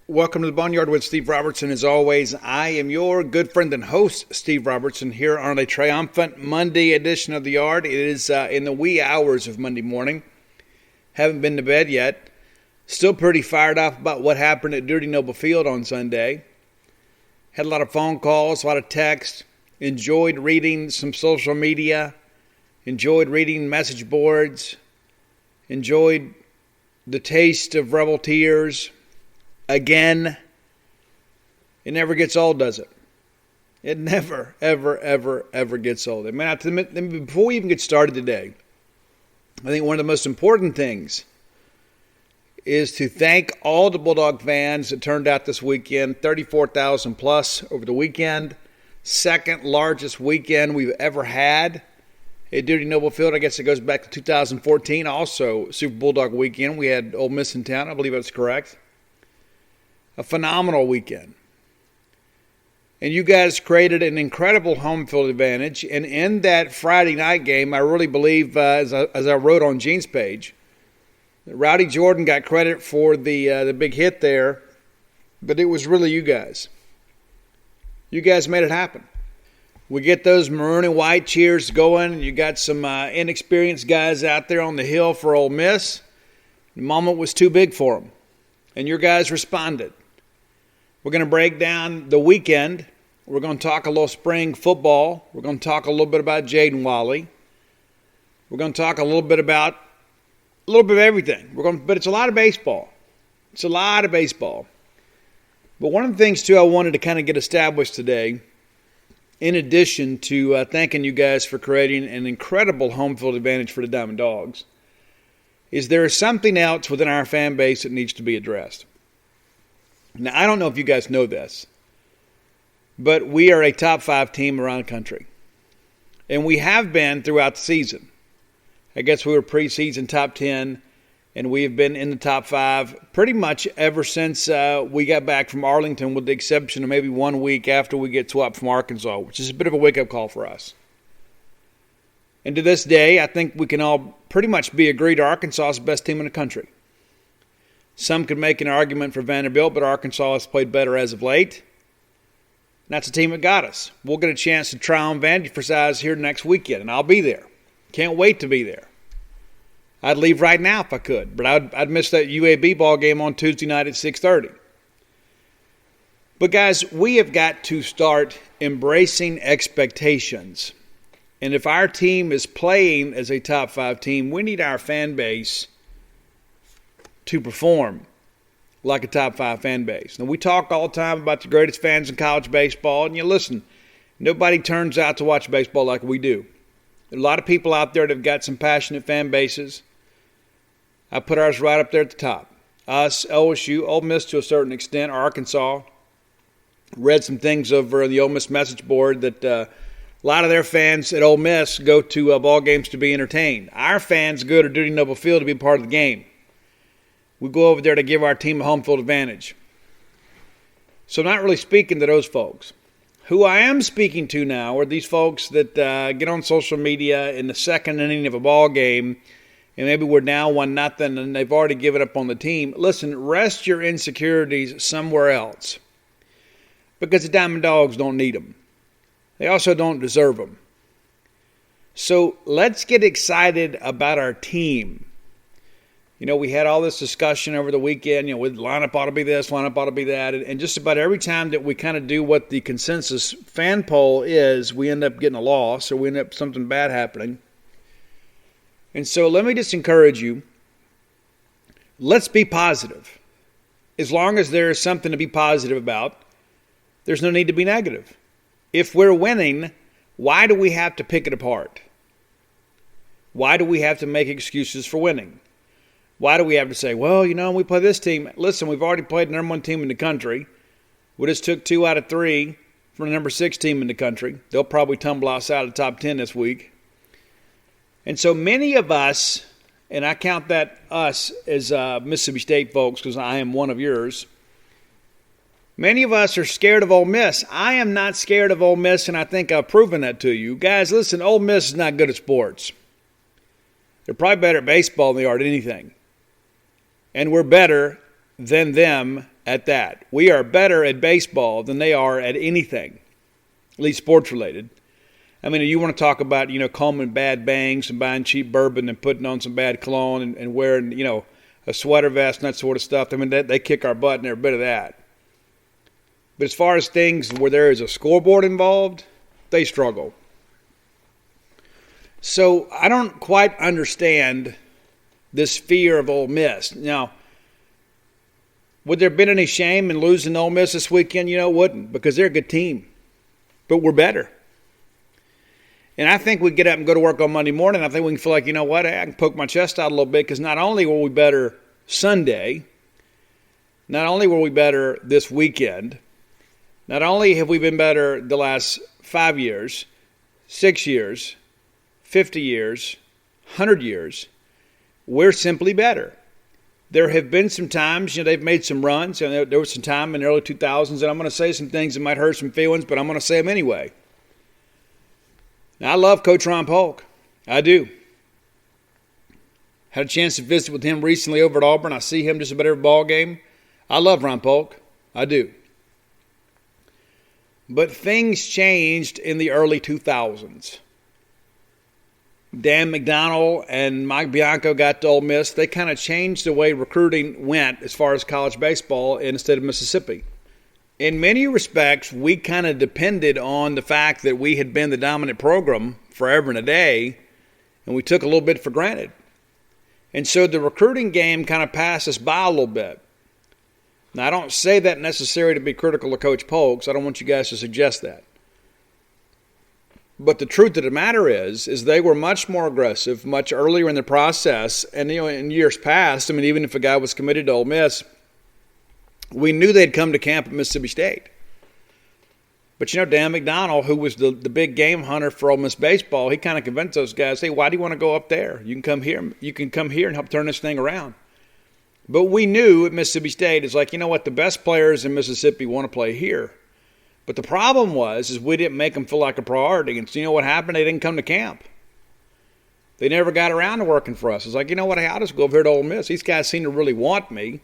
Welcome to the Boneyard with Steve Robertson. As always, I am your good friend and host, Steve Robertson, here on a triumphant Monday edition of the Yard. It is in the wee hours of Monday morning. Haven't been to bed yet. Still pretty fired up about what happened at Dirty Noble Field on Sunday. Had a lot of phone calls, a lot of texts. Enjoyed reading some social media. Enjoyed reading message boards. Enjoyed the taste of Rebel tears. Again, it never gets old, does it? It never, ever gets old. Before we even get started today, I think one of the most important things is to thank all the Bulldog fans that turned out this weekend, 34,000 plus over the weekend, second largest weekend we've ever had at Dirty Noble Field. I guess it goes back to 2014, also Super Bulldog weekend. We had Ole Miss in town, I believe that's correct. A phenomenal weekend. And you guys created an incredible home field advantage. And in that Friday night game, I really believe, as I wrote on Gene's page, that Rowdy Jordan got credit for the big hit there, but it was really you guys. You guys made it happen. We get those maroon and white cheers going. You got some inexperienced guys out there on the hill for Ole Miss. The moment was too big for them, and your guys responded. We're going to break down the weekend. We're going to talk a little spring football. We're going to talk a little bit about Jaden Walley. We're going to talk a little bit about of everything. But it's a lot of baseball. It's a lot of baseball. But one of the things, too, I wanted to kind of get established today, in addition to thanking you guys for creating an incredible home field advantage for the Diamond Dogs, is there is something else within our fan base that needs to be addressed. Now, I don't know if you guys know this, but we are a top 5 team around the country. And we have been throughout the season. I guess we were preseason top 10, and we have been in the top 5 pretty much ever since we got back from Arlington, with the exception of maybe 1 week after we get swept from Arkansas, which is a bit of a wake-up call for us. And to this day, I think we can all pretty much be agreed Arkansas is the best team in the country. Some could make an argument for Vanderbilt, but Arkansas has played better as of late. And that's a team that got us. We'll get a chance to try on Vandy for size here next weekend, and I'll be there. Can't wait to be there. I'd leave right now if I could, but I'd miss that UAB ball game on Tuesday night at 6:30. But guys, we have got to start embracing expectations. And if our team is playing as a top 5 team, we need our fan base to perform like a top 5 fan base. Now, we talk all the time about the greatest fans in college baseball, and you listen, nobody turns out to watch baseball like we do. There are a lot of people out there that have got some passionate fan bases. I put ours right up there at the top. Us, LSU, Ole Miss to a certain extent, Arkansas. Read some things over the Ole Miss message board that a lot of their fans at Ole Miss go to ball games to be entertained. Our fans go to Dirty Noble Field to be part of the game. We go over there to give our team a home field advantage. So I'm not really speaking to those folks. Who I am speaking to now are these folks that get on social media in the second inning of a ball game, and maybe we're down 1-0 and they've already given up on the team. Listen, rest your insecurities somewhere else, because the Diamond Dogs don't need them. They also don't deserve them. So let's get excited about our team. You know, we had all this discussion over the weekend, lineup ought to be this, lineup ought to be that. And just about every time that we kind of do what the consensus fan poll is, we end up getting a loss, or we end up something bad happening. And so let me just encourage you, let's be positive. As long as there is something to be positive about, there's no need to be negative. If we're winning, why do we have to pick it apart? Why do we have to make excuses for winning? Why do we have to say, well, we play this team? Listen, we've already played the number 1 team in the country. We just took 2 out of 3 from the number 6 team in the country. They'll probably tumble outside of the top 10 this week. And so many of us, and I count that us as Mississippi State folks because I am one of yours, many of us are scared of Ole Miss. I am not scared of Ole Miss, and I think I've proven that to you. Guys, listen, Ole Miss is not good at sports. They're probably better at baseball than they are at anything. And we're better than them at that. We are better at baseball than they are at anything, at least sports related. I mean, you want to talk about, combing bad bangs and buying cheap bourbon and putting on some bad cologne and wearing, a sweater vest and that sort of stuff. I mean, they kick our butt and every bit of that. But as far as things where there is a scoreboard involved, they struggle. So I don't quite understand this fear of Ole Miss. Now, would there have been any shame in losing to Ole Miss this weekend? It wouldn't, because they're a good team. But we're better. And I think we get up and go to work on Monday morning. I think we can feel like, I can poke my chest out a little bit, because not only were we better Sunday, not only were we better this weekend, not only have we been better the last 5 years, 6 years, 50 years, 100 years, we're simply better. There have been some times, they've made some runs, and there was some time in the early 2000s, and I'm going to say some things that might hurt some feelings, but I'm going to say them anyway. Now, I love Coach Ron Polk. I do. Had a chance to visit with him recently over at Auburn. I see him just about every ball game. I love Ron Polk. I do. But things changed in the early 2000s. Dan McDonnell and Mike Bianco got to Ole Miss. They kind of changed the way recruiting went as far as college baseball in the state of Mississippi. In many respects, we kind of depended on the fact that we had been the dominant program forever and a day, and we took a little bit for granted. And so the recruiting game kind of passed us by a little bit. Now, I don't say that necessarily to be critical of Coach Polk, so I don't want you guys to suggest that. But the truth of the matter is they were much more aggressive, much earlier in the process. And, in years past, even if a guy was committed to Ole Miss, we knew they'd come to camp at Mississippi State. But, Dan McDonnell, who was the big game hunter for Ole Miss baseball, he kind of convinced those guys, hey, why do you want to go up there? You can come here. You can come here and help turn this thing around. But we knew at Mississippi State, it's like, the best players in Mississippi want to play here. But the problem was we didn't make them feel like a priority. And so what happened? They didn't come to camp. They never got around to working for us. It's like, hey, I'll just go over here to Ole Miss. These guys seem to really want me.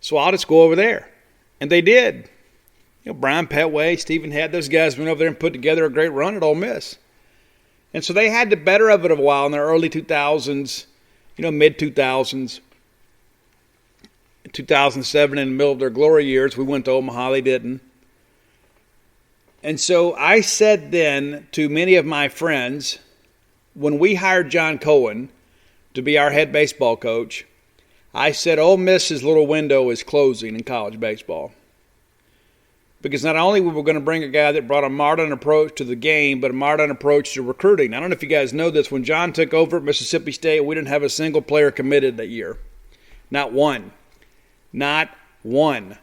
So I'll just go over there. And they did. Brian Petway, Stephen Head, those guys went over there and put together a great run at Ole Miss. And so they had the better of it a while in their early 2000s, mid-2000s. 2007, in the middle of their glory years, we went to Omaha. They didn't. And so I said then to many of my friends, when we hired John Cohen to be our head baseball coach, I said Ole Miss's little window is closing in college baseball. Because not only were we going to bring a guy that brought a modern approach to the game, but a modern approach to recruiting. I don't know if you guys know this. When John took over at Mississippi State, we didn't have a single player committed that year. Not one. Not one.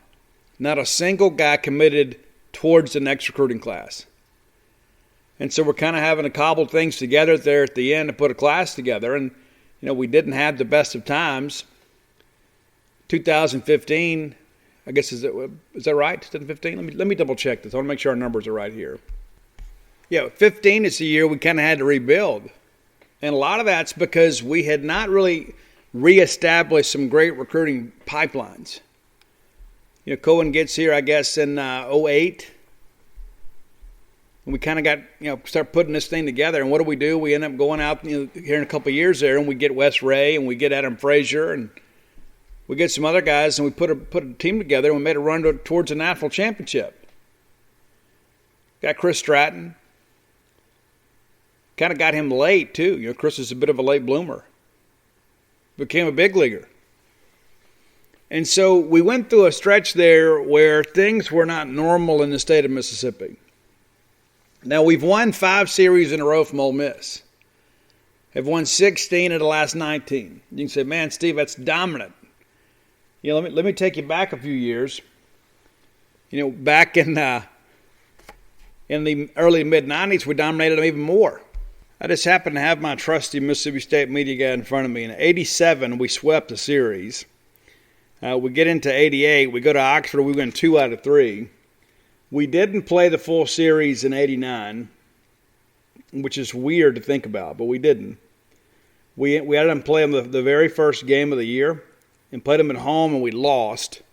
Not a single guy committed towards the next recruiting class. And so we're kind of having to cobble things together there at the end to put a class together. And, we didn't have the best of times. 2015, I guess, is that right? 2015? Let me double check this. I want to make sure our numbers are right here. Yeah, 15 is the year we kind of had to rebuild. And a lot of that's because we had not really reestablished some great recruiting pipelines. Cohen gets here, I guess, in 2008. And we kind of got, start putting this thing together. And what do? We end up going out, here in a couple of years there, and we get Wes Ray, and we get Adam Frazier, and we get some other guys, and we put a team together, and we made a run towards a national championship. Got Chris Stratton. Kind of got him late, too. Chris is a bit of a late bloomer. Became a big leaguer. And so we went through a stretch there where things were not normal in the state of Mississippi. Now, we've won 5 series in a row from Ole Miss. Have won 16 of the last 19. You can say, man, Steve, that's dominant. Let me take you back a few years. Back in the early mid-90s, we dominated them even more. I just happened to have my trusty Mississippi State media guy in front of me. In 87, we swept the series. We get into 88. We go to Oxford. We win 2 out of 3. We didn't play the full series in 89, which is weird to think about, but we didn't. We had them play them the very first game of the year and played them at home, and we lost.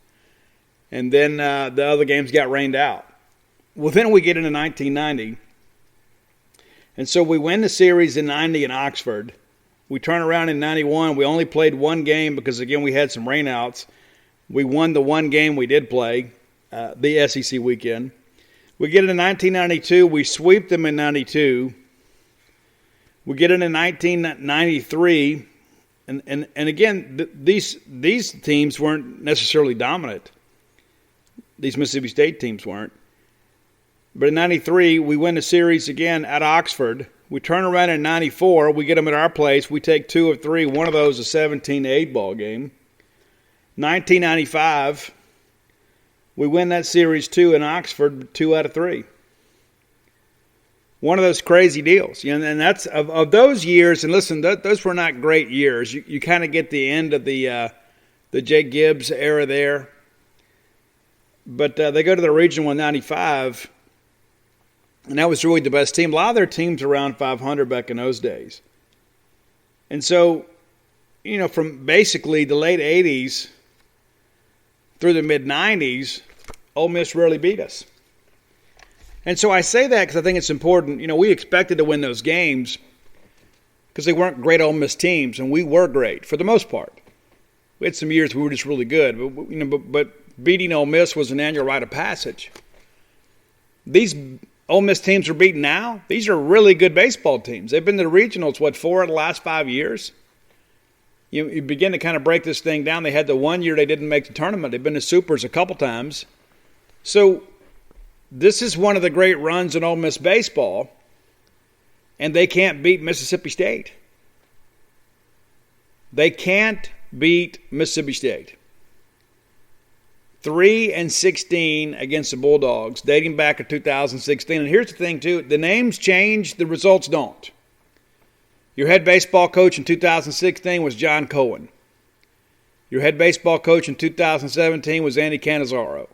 And then the other games got rained out. Well, then we get into 1990. And so we win the series in 90 in Oxford. We turn around in 91. We only played one game because, again, we had some rainouts. We won the one game we did play, the SEC weekend. We get into 1992. We sweep them in 92. We get into 1993. And again, these teams weren't necessarily dominant. These Mississippi State teams weren't. But in 93, we win the series again at Oxford. We turn around in 94. We get them at our place. We take 2 of 3. One of those a 17-8 ball game. 1995, we win that series too in Oxford, 2 out of 3. One of those crazy deals. And that's of those years. And listen, those were not great years. You kind of get the end of the Jake Gibbs era there. But they go to the Regional in 95. And that was really the best team. A lot of their teams around 500 back in those days. And so, from basically the late 80s through the mid-90s, Ole Miss rarely beat us. And so I say that because I think it's important. We expected to win those games because they weren't great Ole Miss teams, and we were great for the most part. We had some years we were just really good. But beating Ole Miss was an annual rite of passage. These Ole Miss teams are beaten now. These are really good baseball teams. They've been to the regionals, 4 of the last 5 years? You begin to kind of break this thing down. They had the one year they didn't make the tournament. They've been to Supers a couple times. So this is one of the great runs in Ole Miss baseball, and they can't beat Mississippi State. They can't beat Mississippi State. 3-16 against the Bulldogs, dating back to 2016. And here's the thing, too. The names change, the results don't. Your head baseball coach in 2016 was John Cohen. Your head baseball coach in 2017 was Andy Cannizaro.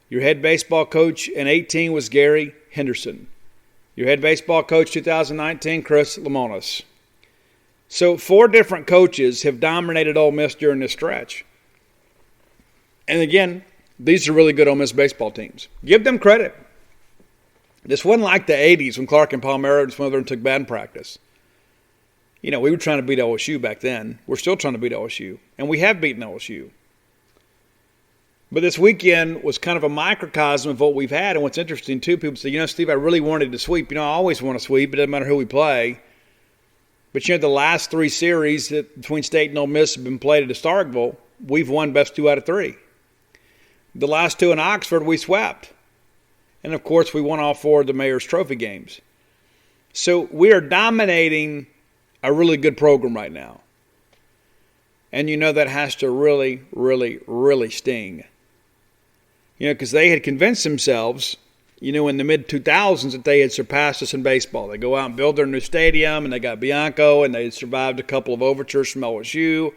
Your head baseball coach in 18 was Gary Henderson. Your head baseball coach 2019, Chris Lemonis. So 4 different coaches have dominated Ole Miss during this stretch. And again, these are really good Ole Miss baseball teams. Give them credit. This wasn't like the 80s when Clark and Palmero just went over and took batting practice. We were trying to beat LSU back then. We're still trying to beat LSU. And we have beaten LSU. But this weekend was kind of a microcosm of what we've had. And what's interesting, too, people say, Steve, I really wanted to sweep. I always want to sweep. It doesn't matter who we play. But, the last 3 series that between State and Ole Miss have been played at Starkville, we've won best 2 out of 3. The last 2 in Oxford, we swept. And, of course, we won all 4 of the Mayor's Trophy games. So we are dominating a really good program right now. And that has to really, really, really sting. Because they had convinced themselves, in the mid-2000s that they had surpassed us in baseball. They go out and build their new stadium, and they got Bianco, and they survived a couple of overtures from LSU.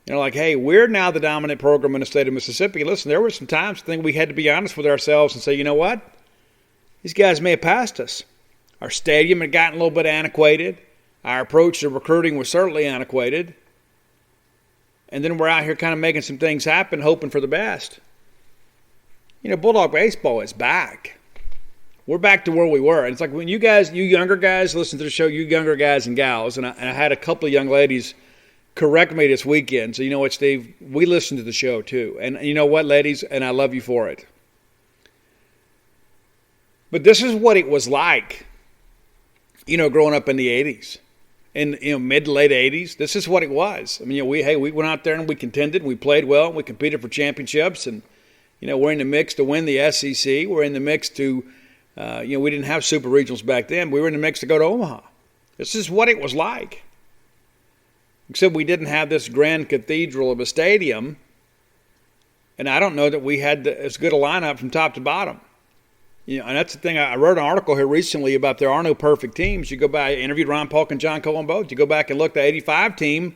They're like, hey, we're now the dominant program in the state of Mississippi. Listen, there were some times I think we had to be honest with ourselves and say, you know what? These guys may have passed us. Our stadium had gotten a little bit antiquated. Our approach to recruiting was certainly antiquated. And then we're out here kind of making some things happen, hoping for the best. Bulldog baseball is back. We're back to where we were. And it's like when you younger guys, listen to the show, you younger guys and gals, and I had a couple of young ladies correct me this weekend. So you know what, Steve? We listen to the show too. And you know what, ladies? And I love you for it. But this is what it was like, growing up in the 80s. In mid to late 80s, this is what it was. I mean, we went out there and we contended, we played well, and we competed for championships, and we're in the mix to win the SEC. We're in the mix to, we didn't have super regionals back then. We were in the mix to go to Omaha. This is what it was like. Except we didn't have this grand cathedral of a stadium, and I don't know that we had as good a lineup from top to bottom. And that's the thing. I wrote an article here recently about there are no perfect teams. You go back, I interviewed Ron Polk and John Cole both. You go back and look, the 85 team,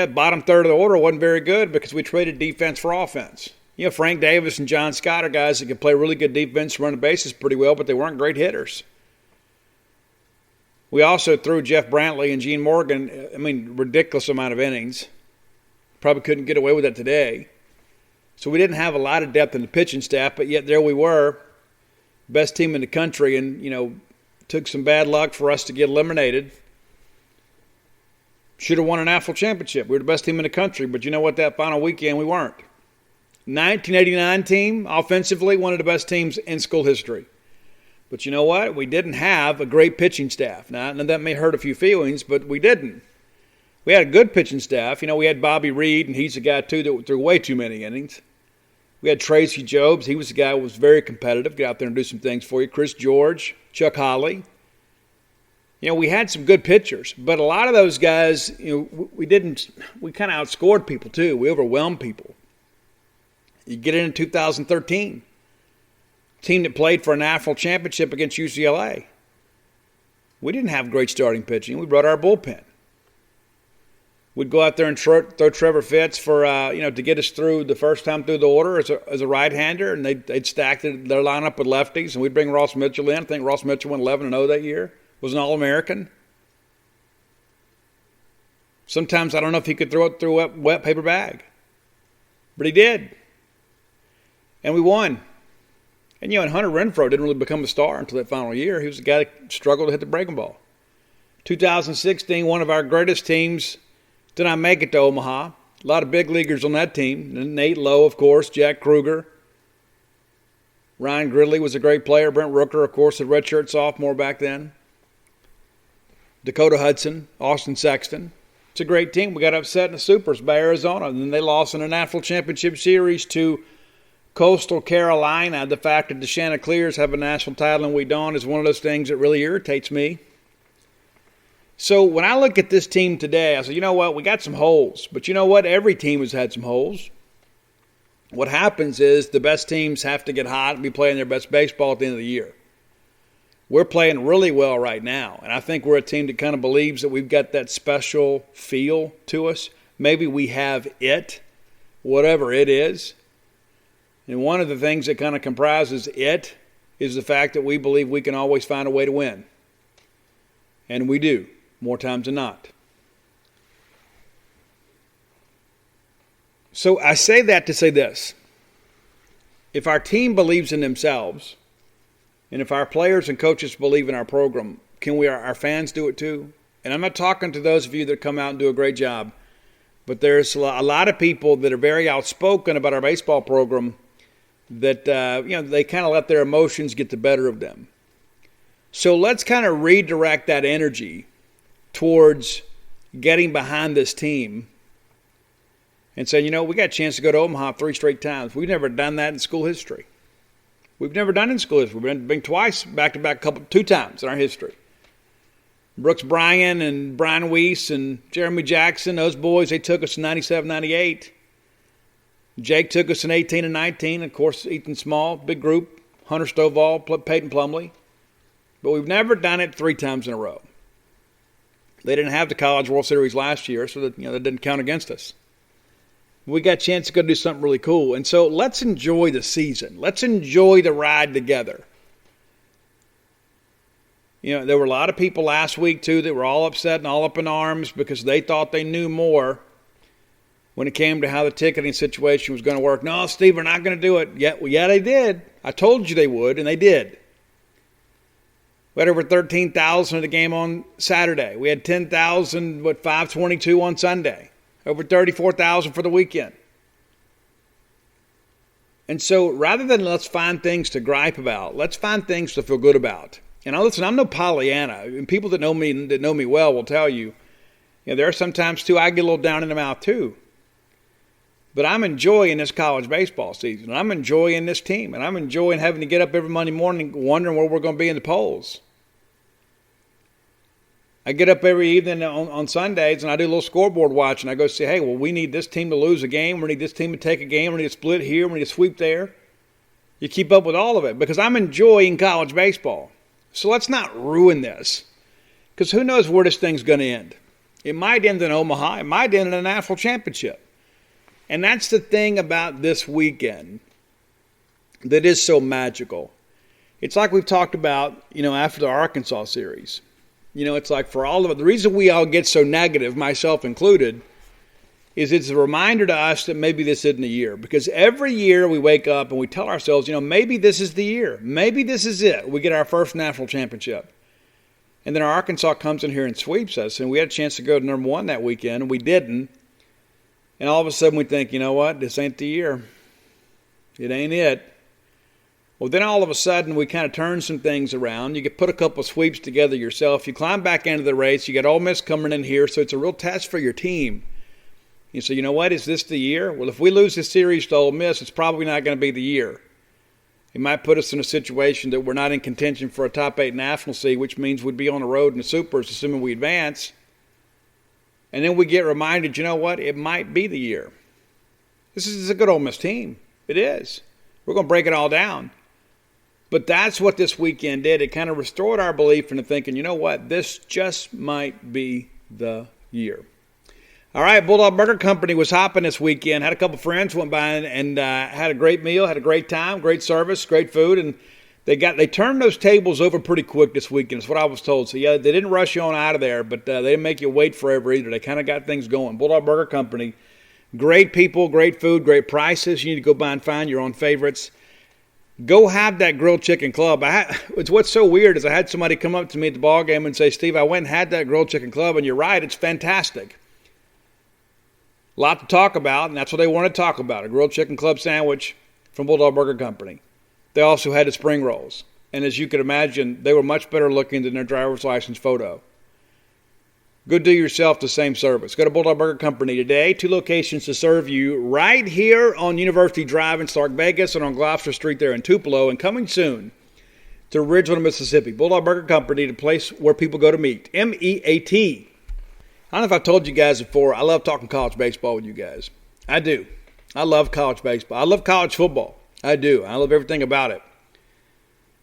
bottom third of the order wasn't very good because we traded defense for offense. Frank Davis and John Scott are guys that could play really good defense, run the bases pretty well, but they weren't great hitters. We also threw Jeff Brantley and Gene Morgan, ridiculous amount of innings. Probably couldn't get away with that today. So we didn't have a lot of depth in the pitching staff, but yet there we were, best team in the country, and, took some bad luck for us to get eliminated. Should have won a national championship. We were the best team in the country, but you know what? That final weekend, we weren't. 1989 team, offensively, one of the best teams in school history. But you know what? We didn't have a great pitching staff. Now, that may hurt a few feelings, but we didn't. We had a good pitching staff. We had Bobby Reed, and he's a guy, too, that threw way too many innings. We had Tracy Jobes. He was the guy who was very competitive. Get out there and do some things for you. Chris George, Chuck Holly. We had some good pitchers, but a lot of those guys, we kind of outscored people, too. We overwhelmed people. You get into 2013, team that played for a national championship against UCLA. We didn't have great starting pitching. We brought our bullpen. We'd go out there and throw Trevor Fitz for, to get us through the first time through the order as a right-hander, and they'd stack their lineup with lefties, and we'd bring Ross Mitchell in. I think Ross Mitchell went 11-0 that year. Was an All-American. Sometimes I don't know if he could throw it through a wet paper bag, but he did, and we won. And Hunter Renfroe didn't really become a star until that final year. He was the guy that struggled to hit the breaking ball. 2016, one of our greatest teams did not make it to Omaha. A lot of big leaguers on that team. Nate Lowe, of course, Jack Kruger. Ryan Gridley was a great player. Brent Rooker, of course, a redshirt sophomore back then. Dakota Hudson, Austin Sexton. It's a great team. We got upset in the Supers by Arizona, and then they lost in a national championship series to Coastal Carolina. The fact that the Chanticleers have a national title and we don't is one of those things that really irritates me. So when I look at this team today, I say, you know what, we got some holes. But you know what, every team has had some holes. What happens is the best teams have to get hot and be playing their best baseball at the end of the year. We're playing really well right now, and I think we're a team that kind of believes that we've got that special feel to us. Maybe we have it, whatever it is. And one of the things that kind of comprises it is the fact that we believe we can always find a way to win. And we do, more times than not. So I say that to say this. If our team believes in themselves, and if our players and coaches believe in our program, can our fans do it too? And I'm not talking to those of you that come out and do a great job, but there's a lot of people that are very outspoken about our baseball program that, they kind of let their emotions get the better of them. So let's kind of redirect that energy towards getting behind this team and saying, we got a chance to go to Omaha 3 straight times. We've never done that in school history. We've never done it in school history. We've been twice, back-to-back, 2 times in our history. Brooks Bryan and Brian Weiss and Jeremy Jackson, those boys, they took us in 97, 98. Jake took us in 18 and 19. Of course, Ethan Small, big group. Hunter Stovall, Peyton Plumlee. But we've never done it 3 times in a row. They didn't have the College World Series last year, so that didn't count against us. We got a chance to go do something really cool. And so let's enjoy the season. Let's enjoy the ride together. There were a lot of people last week, too, that were all upset and all up in arms because they thought they knew more when it came to how the ticketing situation was going to work. No, Steve, we're not going to do it. Yeah, they did. I told you they would, and they did. We had over 13,000 at the game on Saturday. We had 10,000, 522 on Sunday. Over 34,000 for the weekend. And so rather than let's find things to gripe about, let's find things to feel good about. And listen, I'm no Pollyanna. And people that know me well will tell you, there are sometimes, too, I get a little down in the mouth, too. But I'm enjoying this college baseball season. And I'm enjoying this team. And I'm enjoying having to get up every Monday morning wondering where we're going to be in the polls. I get up every evening on Sundays and I do a little scoreboard watch and I go say, hey, well, we need this team to lose a game. We need this team to take a game. We need to split here. We need to sweep there. You keep up with all of it because I'm enjoying college baseball. So let's not ruin this because who knows where this thing's going to end. It might end in Omaha. It might end in a national championship. And that's the thing about this weekend that is so magical. It's like we've talked about, after the Arkansas series. It's like for all of it, the reason we all get so negative, myself included, is it's a reminder to us that maybe this isn't the year. Because every year we wake up and we tell ourselves, maybe this is the year. Maybe this is it. We get our first national championship. And then Arkansas comes in here and sweeps us. And we had a chance to go to number 1 that weekend, and we didn't. And all of a sudden we think, you know what? This ain't the year. It ain't it. Well, then all of a sudden we kind of turn some things around. You could put a couple of sweeps together yourself. You climb back into the race. You got Ole Miss coming in here, so it's a real test for your team. You say, you know what? Is this the year? Well, if we lose this series to Ole Miss, it's probably not going to be the year. It might put us in a situation that we're not in contention for a top 8 national seed, which means we'd be on the road in the Supers, assuming we advance. And then we get reminded, you know what? It might be the year. This is a good Ole Miss team. It is. We're going to break it all down. But that's what this weekend did. It kind of restored our belief into thinking, you know what? This just might be the year. All right, Bulldog Burger Company was hopping this weekend. Had a couple friends went by and had a great meal, had a great time, great service, great food, and they turned those tables over pretty quick this weekend. That's what I was told. So yeah, they didn't rush you on out of there, but they didn't make you wait forever either. They kind of got things going. Bulldog Burger Company, great people, great food, great prices. You need to go by and find your own favorites. Go have that grilled chicken club. It's what's so weird is I had somebody come up to me at the ball game and say, Steve, I went and had that grilled chicken club, and you're right, it's fantastic. A lot to talk about, and that's what they want to talk about, a grilled chicken club sandwich from Bulldog Burger Company. They also had the spring rolls. And as you could imagine, they were much better looking than their driver's license photo. Go do yourself the same service. Go to Bulldog Burger Company today. 2 locations to serve you right here on University Drive in Stark Vegas and on Gloucester Street there in Tupelo. And coming soon to Ridgeland, Mississippi. Bulldog Burger Company, the place where people go to meet. MEAT. I don't know if I've told you guys before, I love talking college baseball with you guys. I do. I love college baseball. I love college football. I do. I love everything about it.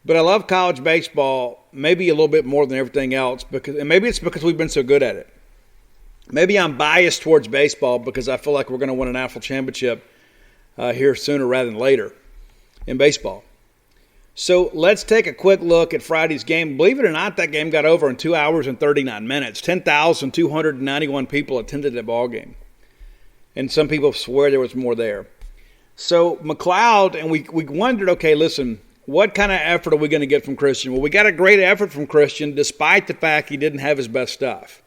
But I love college baseball maybe a little bit more than everything else, and maybe it's because we've been so good at it. Maybe I'm biased towards baseball because I feel like we're going to win a national championship here sooner rather than later in baseball. So let's take a quick look at Friday's game. Believe it or not, that game got over in 2 hours and 39 minutes. 10,291 people attended that ball game. And some people swear there was more there. So McLeod, and we wondered, okay, listen, what kind of effort are we going to get from Christian? Well, we got a great effort from Christian despite the fact he didn't have his best stuff.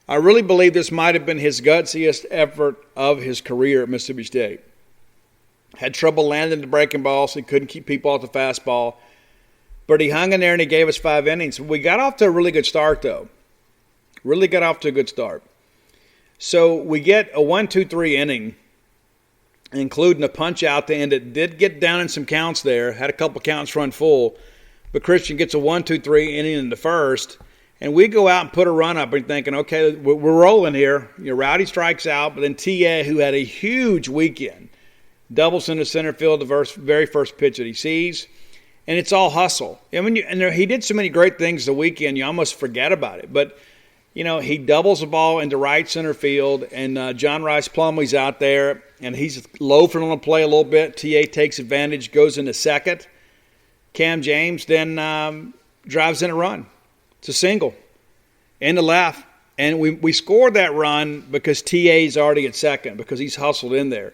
I really believe this might have been his gutsiest effort of his career at Mississippi State. Had trouble landing the breaking ball, so he couldn't keep people off the fastball. But he hung in there and he gave us 5 innings. We got off to a really good start, though. Really got off to a good start. So we get a 1-2-3 inning, including a punch out to end it. Did get down in some counts there. Had a couple counts run full. But Christian gets a 1-2-3 inning in the first. And we go out and put a run up and thinking, okay, we're rolling here. Rowdy strikes out, but then T.A., who had a huge weekend, doubles into center field the very first pitch that he sees. And it's all hustle. He did so many great things the weekend, you almost forget about it. But, he doubles the ball into right center field, and John Rice Plumlee's out there, and he's loafing on the play a little bit. T.A. takes advantage, goes into second. Cam James then drives in a run. It's a single in the left. And we scored that run because T.A.'s already at second because he's hustled in there.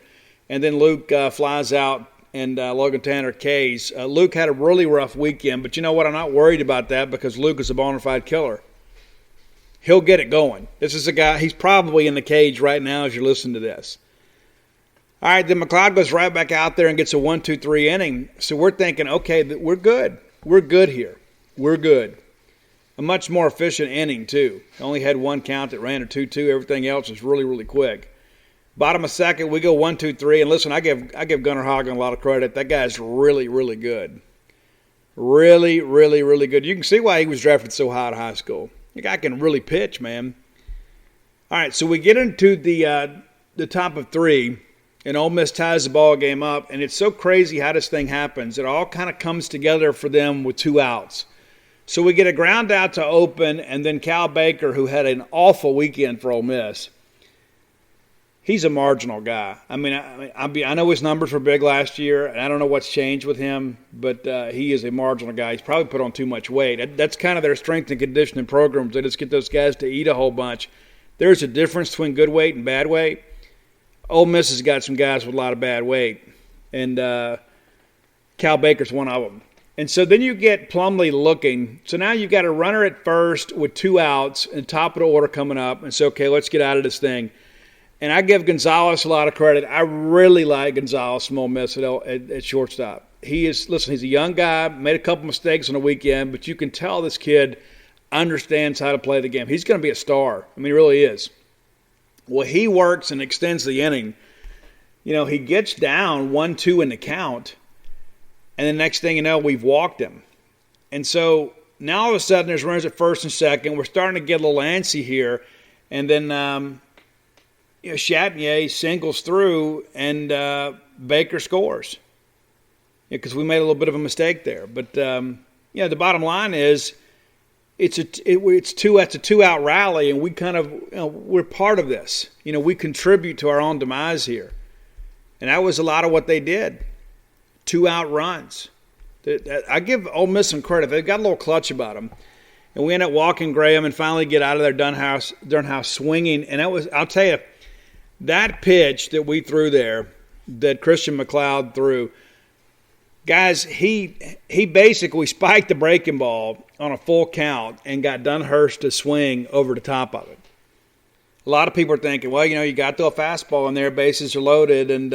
And then Luke flies out and Logan Tanner K's. Luke had a really rough weekend, but you know what? I'm not worried about that because Luke is a bona fide killer. He'll get it going. This is a guy, he's probably in the cage right now as you're listening to this. All right, then McLeod goes right back out there and gets a 1-2-3 inning. So we're thinking, okay, we're good. We're good here. We're good. A much more efficient inning, too. Only had 1 count that ran a 2-2. Everything else was really, really quick. Bottom of second, we go 1-2-3. And listen, I give Gunnar Hagen a lot of credit. That guy's really, really good. Really, really, really good. You can see why he was drafted so high in high school. The guy can really pitch, man. All right, so we get into the top of 3, and Ole Miss ties the ball game up. And it's so crazy how this thing happens. It all kind of comes together for them with 2 outs. So we get a ground out to open, and then Cal Baker, who had an awful weekend for Ole Miss, he's a marginal guy. I know his numbers were big last year, and I don't know what's changed with him, but he is a marginal guy. He's probably put on too much weight. That's kind of their strength and conditioning programs. They just get those guys to eat a whole bunch. there's a difference between good weight and bad weight. Ole Miss has got some guys with a lot of bad weight, and Cal Baker's one of them. And so then you get Plumlee looking. So now you've got a runner at first with 2 outs and top of the order coming up. And so, okay, let's get out of this thing. And I give Gonzalez a lot of credit. I really like Gonzalez from Ole Miss at shortstop. He's a young guy, made a couple mistakes on the weekend, but you can tell this kid understands how to play the game. He's going to be a star. I mean, he really is. Well, he works and extends the inning. He gets down 1-2 in the count, and the next thing you know, we've walked him. And so now all of a sudden there's runners at first and second. We're starting to get a little antsy here. And then Chatinier singles through, and Baker scores. Because we made a little bit of a mistake there. But, the bottom line is that's a 2-out rally, and we kind of, we're part of this. We contribute to our own demise here. And that was a lot of what they did. 2-out runs. I give Ole Miss some credit. They've got a little clutch about them. And we end up walking Graham and finally get out of there Dunhouse swinging. And I'll tell you, that pitch that we threw there, that Christian McLeod threw, guys, he basically spiked the breaking ball on a full count and got Dunhurst to swing over the top of it. A lot of people are thinking, well, you got to a fastball in there, bases are loaded,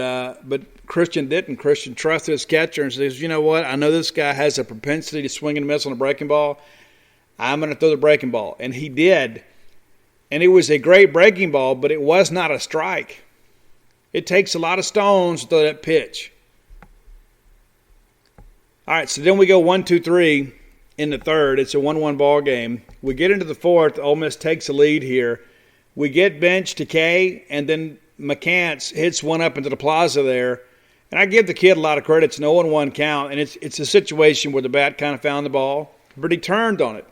but Christian didn't. Christian trusted his catcher and says, you know what, I know this guy has a propensity to swing and miss on a breaking ball. I'm going to throw the breaking ball. And he did. And it was a great breaking ball, but it was not a strike. It takes a lot of stones to throw that pitch. All right, so then we go 1-2-3 in the third. It's a 1-1 ball game. We get into the fourth. Ole Miss takes the lead here. We get benched to K, and then McCants hits one up into the plaza there. And I give the kid a lot of credit. It's an 0-1 count, and it's a situation where the bat kind of found the ball, but he turned on it.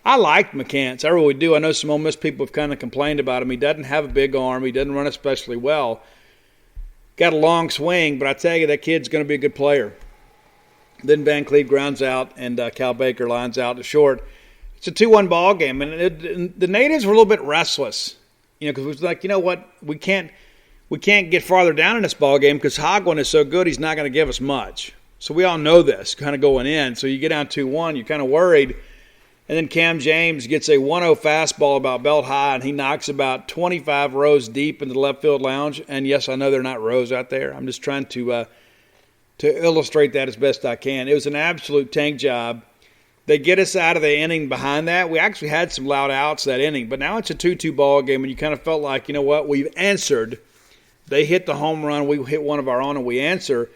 I like McCants. I really do. I know some Ole Miss people have kind of complained about him. He doesn't have a big arm. He doesn't run especially well. Got a long swing, but I tell you, that kid's going to be a good player. Then Van Cleve grounds out, and Cal Baker lines out to short. It's a 2-1 ball game, and the natives were a little bit restless, because it was like, what, we can't get farther down in this ball game because Hogwin is so good, he's not going to give us much. So we all know this kind of going in. So you get down 2-1, you're kind of worried. And then Cam James gets a 1-0 fastball about belt high, and he knocks about 25 rows deep into the left field lounge. And yes, I know they're not rows out there. I'm just trying to illustrate that as best I can. It was an absolute tank job. They get us out of the inning behind that. We actually had some loud outs that inning, but now it's a 2-2 ball game, and you kind of felt like, you know what, we've answered. They hit the home run, we hit one of our own, and we answer.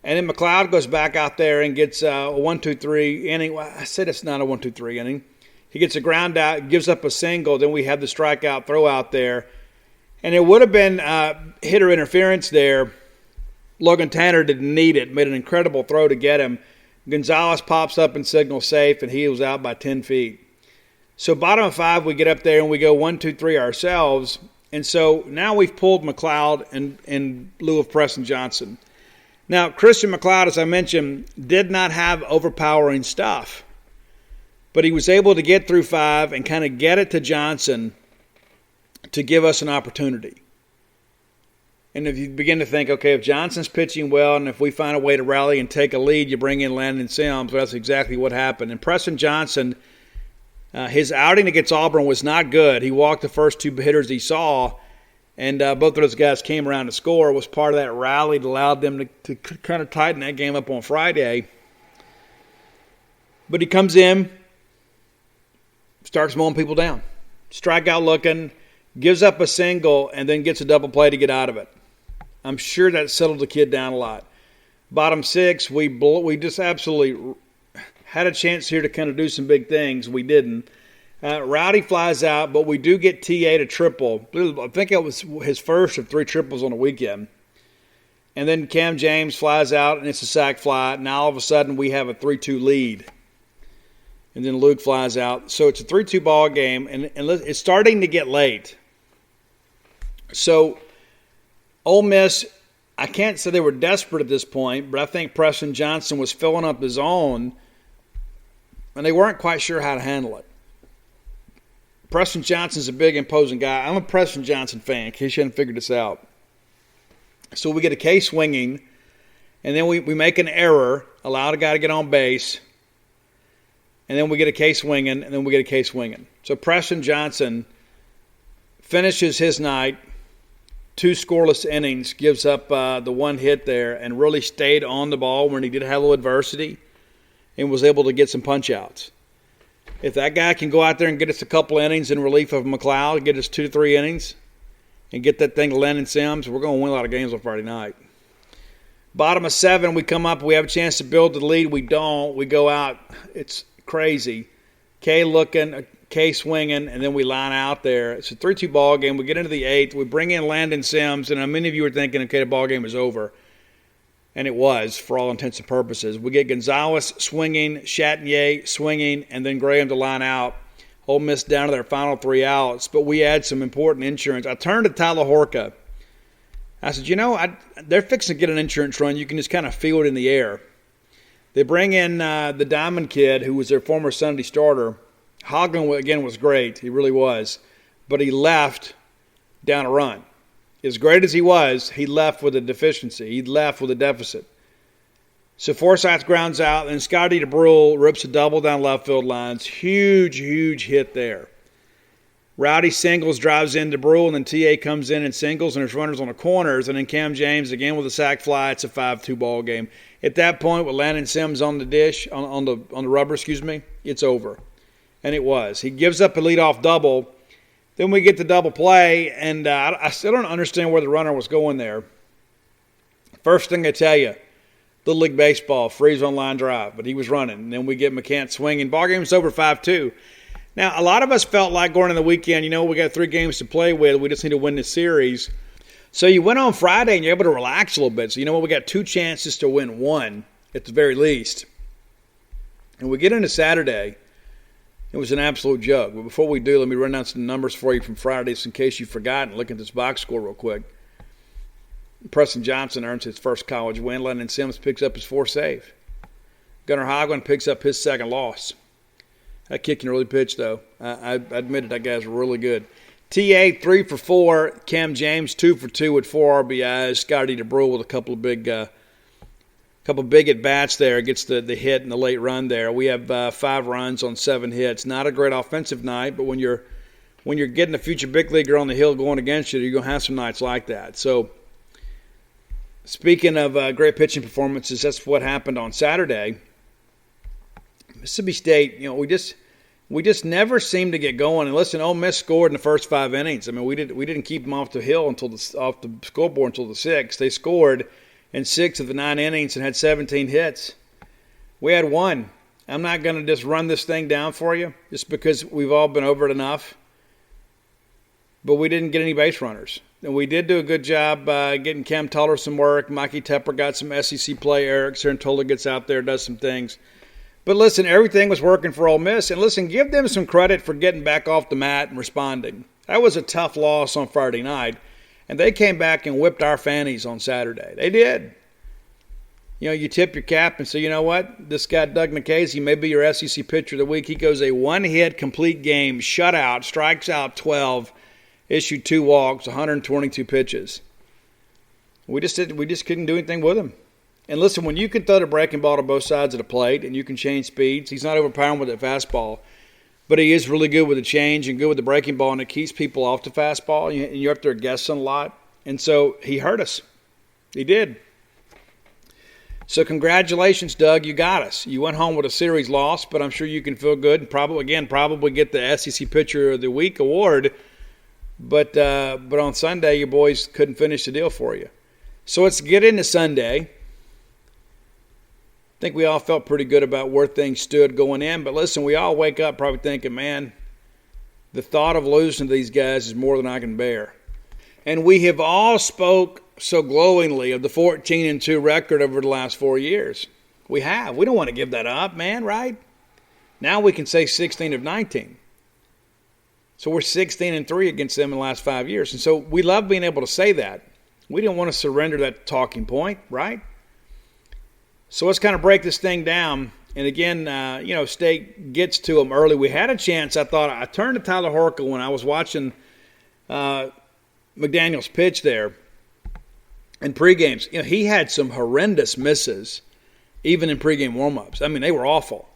And then McLeod goes back out there and gets a 1-2-3 inning. Well, I said it's not a 1-2-3 inning. He gets a ground out, gives up a single. Then we have the strikeout throw out there. And it would have been hitter interference there. Logan Tanner didn't need it, made an incredible throw to get him. Gonzalez pops up and signals safe, and he was out by 10 feet. So bottom of 5, we get up there and we go 1-2-3 ourselves. And so now we've pulled McLeod in lieu of Preston Johnson. Now, Christian McLeod, as I mentioned, did not have overpowering stuff. But he was able to get through 5 and kind of get it to Johnson to give us an opportunity. And if you begin to think, okay, if Johnson's pitching well and if we find a way to rally and take a lead, you bring in Landon Sims. Well, that's exactly what happened. And Preston Johnson, his outing against Auburn was not good. He walked the first 2 hitters he saw. And both of those guys came around to score. It was part of that rally that allowed them to kind of tighten that game up on Friday. But he comes in, starts mowing people down. Strikeout looking, gives up a single, and then gets a double play to get out of it. I'm sure that settled the kid down a lot. Bottom 6, we just absolutely had a chance here to kind of do some big things. We didn't. Rowdy flies out, but we do get TA to triple. I think it was his first of 3 triples on the weekend. And then Cam James flies out, and it's a sac fly. Now all of a sudden we have a 3-2 lead. And then Luke flies out. So it's a 3-2 ball game, and it's starting to get late. So Ole Miss, I can't say they were desperate at this point, but I think Preston Johnson was filling up his own, and they weren't quite sure how to handle it. Preston Johnson's a big, imposing guy. I'm a Preston Johnson fan, in case you hadn't figured this out. So we get a K swinging, and then we make an error, allow the guy to get on base, and then we get a K swinging, and then we get a K swinging. So Preston Johnson finishes his night, 2 scoreless innings, gives up the 1 hit there, and really stayed on the ball when he did have a little adversity and was able to get some punch-outs. If that guy can go out there and get us a couple innings in relief of McLeod, get us 2 to 3 innings, and get that thing to Landon Sims, we're going to win a lot of games on Friday night. Bottom of 7, we come up, we have a chance to build the lead. We don't. We go out. It's crazy. K looking, K swinging, and then we line out there. It's a 3-2 ball game. We get into the 8th. We bring in Landon Sims, and many of you are thinking, okay, the ball game is over. And it was, for all intents and purposes. We get Gonzalez swinging, Chatinier swinging, and then Graham to line out. Ole Miss down to their final 3 outs, but we had some important insurance. I turned to Tyler Horka. I said, they're fixing to get an insurance run. You can just kind of feel it in the air. They bring in the Diamond kid, who was their former Sunday starter. Hoglund, again, was great. He really was. But he left down a run. As great as he was, he left with a deficiency. He left with a deficit. So Forsythe grounds out, and Scotty DeBrule rips a double down left field lines. Huge, huge hit there. Rowdy singles, drives in DeBrule, and then T.A. comes in and singles, and there's runners on the corners, and then Cam James again with a sac fly. It's a 5-2 ball game. At that point, with Landon Sims on the dish, on the rubber, it's over. And it was. He gives up a leadoff double. Then we get the double play, and I still don't understand where the runner was going there. First thing I tell you, Little League Baseball, freeze on line drive, but he was running. And then we get McCants swinging. Ball game's over 5-2. Now, a lot of us felt like going into the weekend, we got 3 games to play with. We just need to win this series. So you went on Friday, and you're able to relax a little bit. So you know what? We got 2 chances to win 1 at the very least. And we get into Saturday. It was an absolute joke. But before we do, let me run down some numbers for you from Friday, just in case you've forgotten. Look at this box score real quick. Preston Johnson earns his first college win. Landon Sims picks up his 4th save. Gunnar Hoglund picks up his 2nd loss. That kid can really pitch, though. I admit it, that guy's really good. T.A. 3 for 4. Cam James 2 for 2 with 4 RBIs. Scotty DeBrule with a couple of big at-bats there. Gets the hit and the late run there. We have 5 runs on 7 hits. Not a great offensive night, but when you're getting a future big leaguer on the hill going against you, you're going to have some nights like that. So, speaking of great pitching performances, that's what happened on Saturday. Mississippi State, we just never seemed to get going. And listen, Ole Miss scored in the first 5 innings. I mean, we didn't keep them off the hill off the scoreboard until the 6th. They scored in 6 of the 9 innings and had 17 hits. We had 1. I'm not going to just run this thing down for you just because we've all been over it enough. But we didn't get any base runners. And we did do a good job getting Cam Tuller some work. Mikey Tepper got some SEC play. Eric Cerantola gets out there, does some things. But listen, everything was working for Ole Miss. And listen, give them some credit for getting back off the mat and responding. That was a tough loss on Friday night. And they came back and whipped our fannies on Saturday. They did. You tip your cap and say, you know what? This guy, Doug McKaysey, may be your SEC pitcher of the week. He goes a 1-hit complete game, shutout, strikes out 12, issued 2 walks, 122 pitches. We just couldn't do anything with him. And listen, when you can throw the breaking ball to both sides of the plate and you can change speeds, he's not overpowering with that fastball, but he is really good with the change and good with the breaking ball, and it keeps people off the fastball, and you're up there guessing a lot. And so he hurt us. He did. So congratulations, Doug. You got us. You went home with a series loss, but I'm sure you can feel good and probably get the SEC Pitcher of the Week award. But on Sunday, your boys couldn't finish the deal for you. So let's get into Sunday. I think we all felt pretty good about where things stood going in. But listen, we all wake up probably thinking, man, the thought of losing to these guys is more than I can bear. And we have all spoke so glowingly of the 14-2 record over the last 4 years. We have. We don't want to give that up, man, right? Now we can say 16 of 19. So we're 16-3 against them in the last 5 years. And so we love being able to say that. We didn't want to surrender that talking point, right? So let's kind of break this thing down. And again, State gets to them early. We had a chance. I turned to Tyler Horkel when I was watching McDaniel's pitch there in pregames. He had some horrendous misses, even in pregame warmups. I mean, they were awful.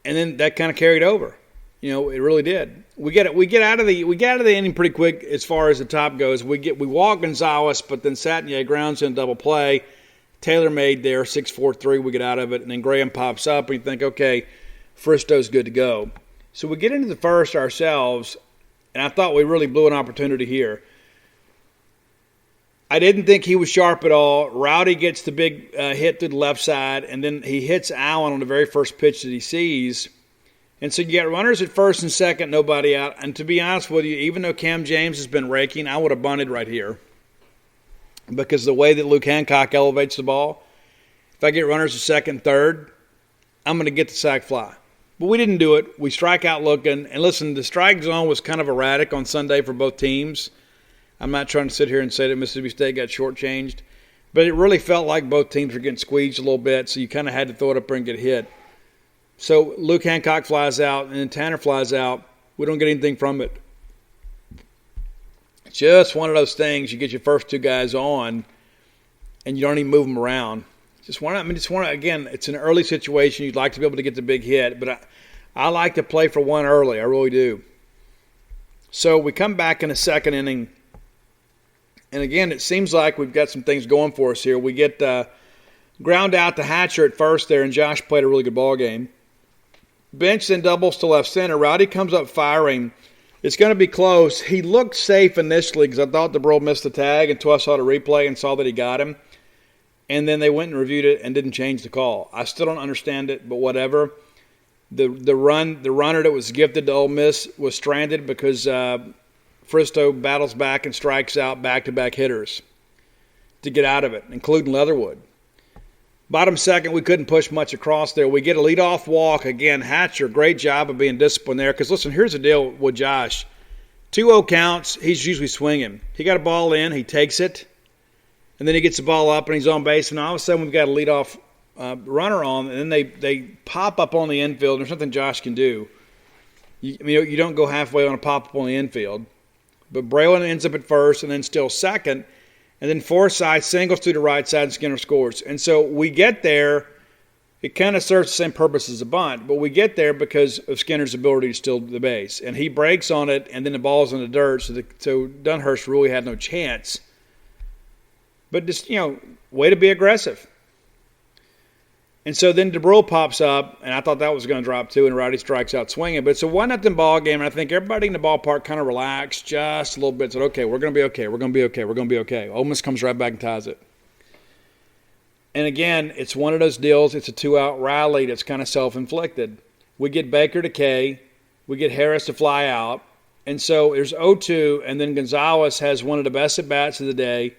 And then that kind of carried over. It really did. We get out of the inning pretty quick as far as the top goes. We walk Gonzalez, but then Satinier grounds in double play. Taylor made there 6-4-3. We get out of it, and then Graham pops up, and you think, okay, Fristo's good to go. So we get into the first ourselves, and I thought we really blew an opportunity here. I didn't think he was sharp at all. Rowdy gets the big hit through the left side, and then he hits Allen on the very first pitch that he sees. And so you get runners at first and second, nobody out. And to be honest with you, even though Cam James has been raking, I would have bunted right here. Because the way that Luke Hancock elevates the ball, if I get runners at second and third, I'm going to get the sac fly. But we didn't do it. We strike out looking. And listen, the strike zone was kind of erratic on Sunday for both teams. I'm not trying to sit here and say that Mississippi State got shortchanged. But it really felt like both teams were getting squeezed a little bit, so you kind of had to throw it up there and get hit. So Luke Hancock flies out, and then Tanner flies out. We don't get anything from it. It's just one of those things. You get your first two guys on, and you don't even move them around. Again, it's an early situation. You'd like to be able to get the big hit, but I like to play for one early. I really do. So we come back in the second inning, and again, it seems like we've got some things going for us here. We get ground out to Hatcher at first there, and Josh played a really good ball game. Bench then doubles to left center. Rowdy comes up firing. It's going to be close. He looked safe initially because I thought DeBro missed the tag until I saw the replay and saw that he got him. And then they went and reviewed it and didn't change the call. I still don't understand it, but whatever. The runner that was gifted to Ole Miss was stranded because Fristo battles back and strikes out back-to-back hitters to get out of it, including Leatherwood. Bottom second, we couldn't push much across there. We get a leadoff walk. Again, Hatcher, great job of being disciplined there. Because, listen, here's the deal with Josh. 2-0 counts, he's usually swinging. He got a ball in, he takes it, and then he gets the ball up and he's on base. And all of a sudden we've got a leadoff runner on, and then they pop up on the infield. There's something Josh can do. You don't go halfway on a pop-up on the infield. But Braylon ends up at first and then still second. And then Forsythe singles through the right side and Skinner scores. And so we get there. It kind of serves the same purpose as a bunt, but we get there because of Skinner's ability to steal the base. And he breaks on it, and then the ball's in the dirt, so Dunhurst really had no chance. But just, way to be aggressive. And so then DeBro pops up, and I thought that was going to drop too, and Rowdy strikes out swinging. But it's a 1-0 ball game, and I think everybody in the ballpark kind of relaxed just a little bit. Said, okay, we're going to be okay. We're going to be okay. We're going to be okay. Ole Miss comes right back and ties it. And again, it's one of those deals. It's a 2-out rally that's kind of self-inflicted. We get Baker to K. We get Harris to fly out. And so there's 0-2, and then Gonzalez has one of the best at-bats of the day.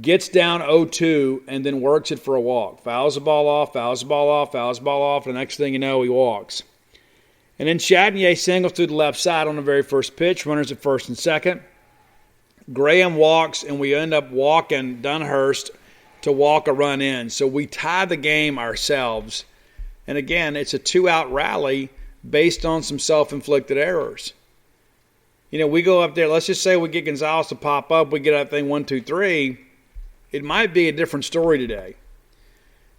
Gets down 0-2 and then works it for a walk. Fouls the ball off, fouls the ball off, fouls the ball off. The next thing you know, he walks. And then Chatinier singles through the left side on the very first pitch. Runners at first and second. Graham walks, and we end up walking Dunhurst to walk a run in. So we tie the game ourselves. And again, it's a 2-out rally based on some self-inflicted errors. We go up there. Let's just say we get Gonzalez to pop up. We get that thing 1-2-3. It might be a different story today.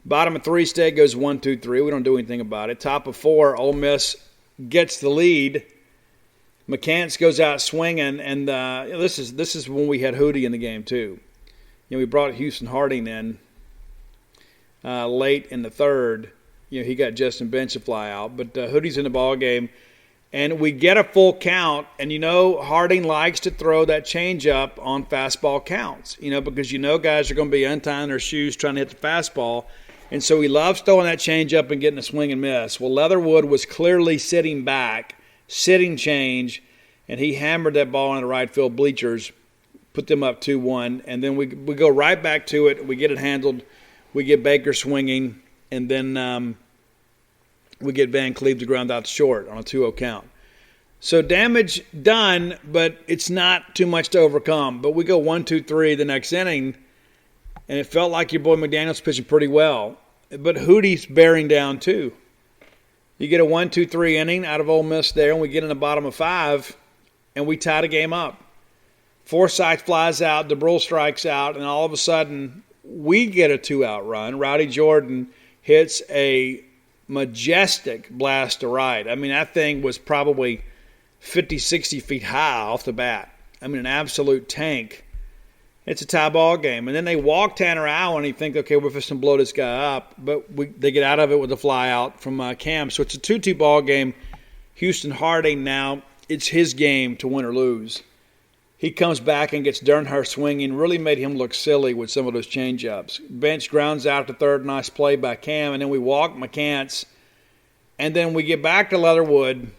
Bottom of 3, State goes 1-2-3. We don't do anything about it. Top of 4, Ole Miss gets the lead. McCants goes out swinging, and this is when we had Hootie in the game too. We brought Houston Harding in late in the third. He got Justin Bench to fly out, but Hootie's in the ball game. And we get a full count, and Harding likes to throw that changeup on fastball counts, because guys are going to be untying their shoes trying to hit the fastball. And so he loves throwing that changeup and getting a swing and miss. Well, Leatherwood was clearly sitting back, sitting change, and he hammered that ball in the right field bleachers, put them up 2-1. And then we go right back to it. We get it handled. We get Baker swinging, and then we get Van Cleve to ground out short on a 2-0 count. So damage done, but it's not too much to overcome. But we go 1-2-3 the next inning, and it felt like your boy McDaniel's pitching pretty well. but Hootie's bearing down too. You get a 1-2-3 inning out of Ole Miss there, and we get in the bottom of 5, and we tie the game up. Forsythe flies out, DeBrule strikes out, and all of a sudden we get a 2-out run. Rowdy Jordan hits a majestic blast to right. I mean, that thing was probably 50, 60 feet high off the bat. I mean, an absolute tank. It's a tie ball game. And then they walk Tanner Allen, and you think, okay, we're just going to blow this guy up. But they get out of it with a fly out from Cam. So it's a 2-2 ball game. Houston Harding now, it's his game to win or lose. He comes back and gets Dernhurst swinging. Really made him look silly with some of those changeups. Bench grounds out to third. Nice play by Cam. And then we walk McCants. And then we get back to Leatherwood.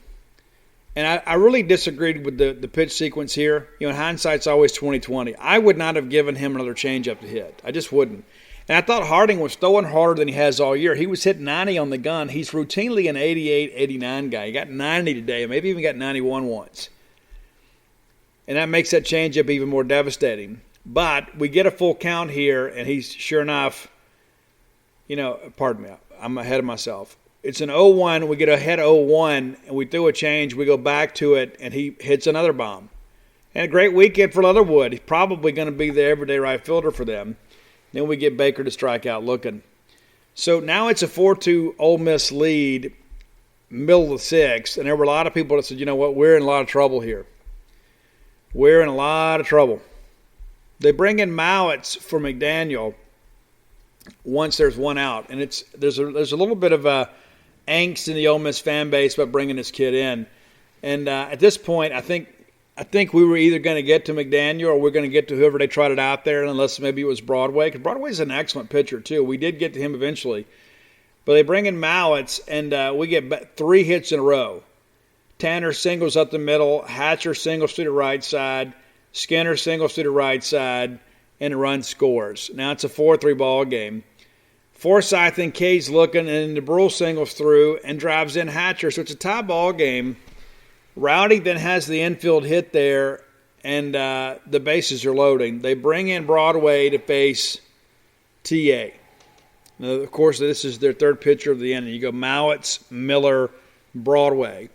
And I really disagreed with the pitch sequence here. You know, hindsight's always 20/20. I would not have given him another changeup to hit. I just wouldn't. And I thought Harding was throwing harder than he has all year. He was hitting 90 on the gun. He's routinely an 88, 89 guy. He got 90 today, maybe even got 91 once. And that makes that changeup even more devastating. But we get a full count here, and he's sure enough, pardon me, I'm ahead of myself. It's an 0-1. We get ahead 0-1, and we throw a change. We go back to it, and he hits another bomb. And a great weekend for Leatherwood. He's probably going to be the everyday right fielder for them. Then we get Baker to strike out looking. So now it's a 4-2 Ole Miss lead, middle of the 6th. And there were a lot of people that said, you know what, we're in a lot of trouble here. We're in a lot of trouble. They bring in Mowitz for McDaniel once there's one out. And there's a little bit of a angst in the Ole Miss fan base about bringing this kid in. And at this point, I think we were either going to get to McDaniel or we're going to get to whoever they trotted out there, unless maybe it was Broadway. Because Broadway's an excellent pitcher, too. We did get to him eventually. But they bring in Mowitz, and we get 3 hits in a row. Tanner singles up the middle. Hatcher singles to the right side. Skinner singles to the right side. And the run scores. Now it's a 4-3 ball game. Forsythe and Kay's looking, and DeBrule singles through and drives in Hatcher. So it's a tie ball game. Rowdy then has the infield hit there, and the bases are loading. They bring in Broadway to face TA. Now, of course, this is their third pitcher of the inning. You go Mowitz, Miller, Broadway.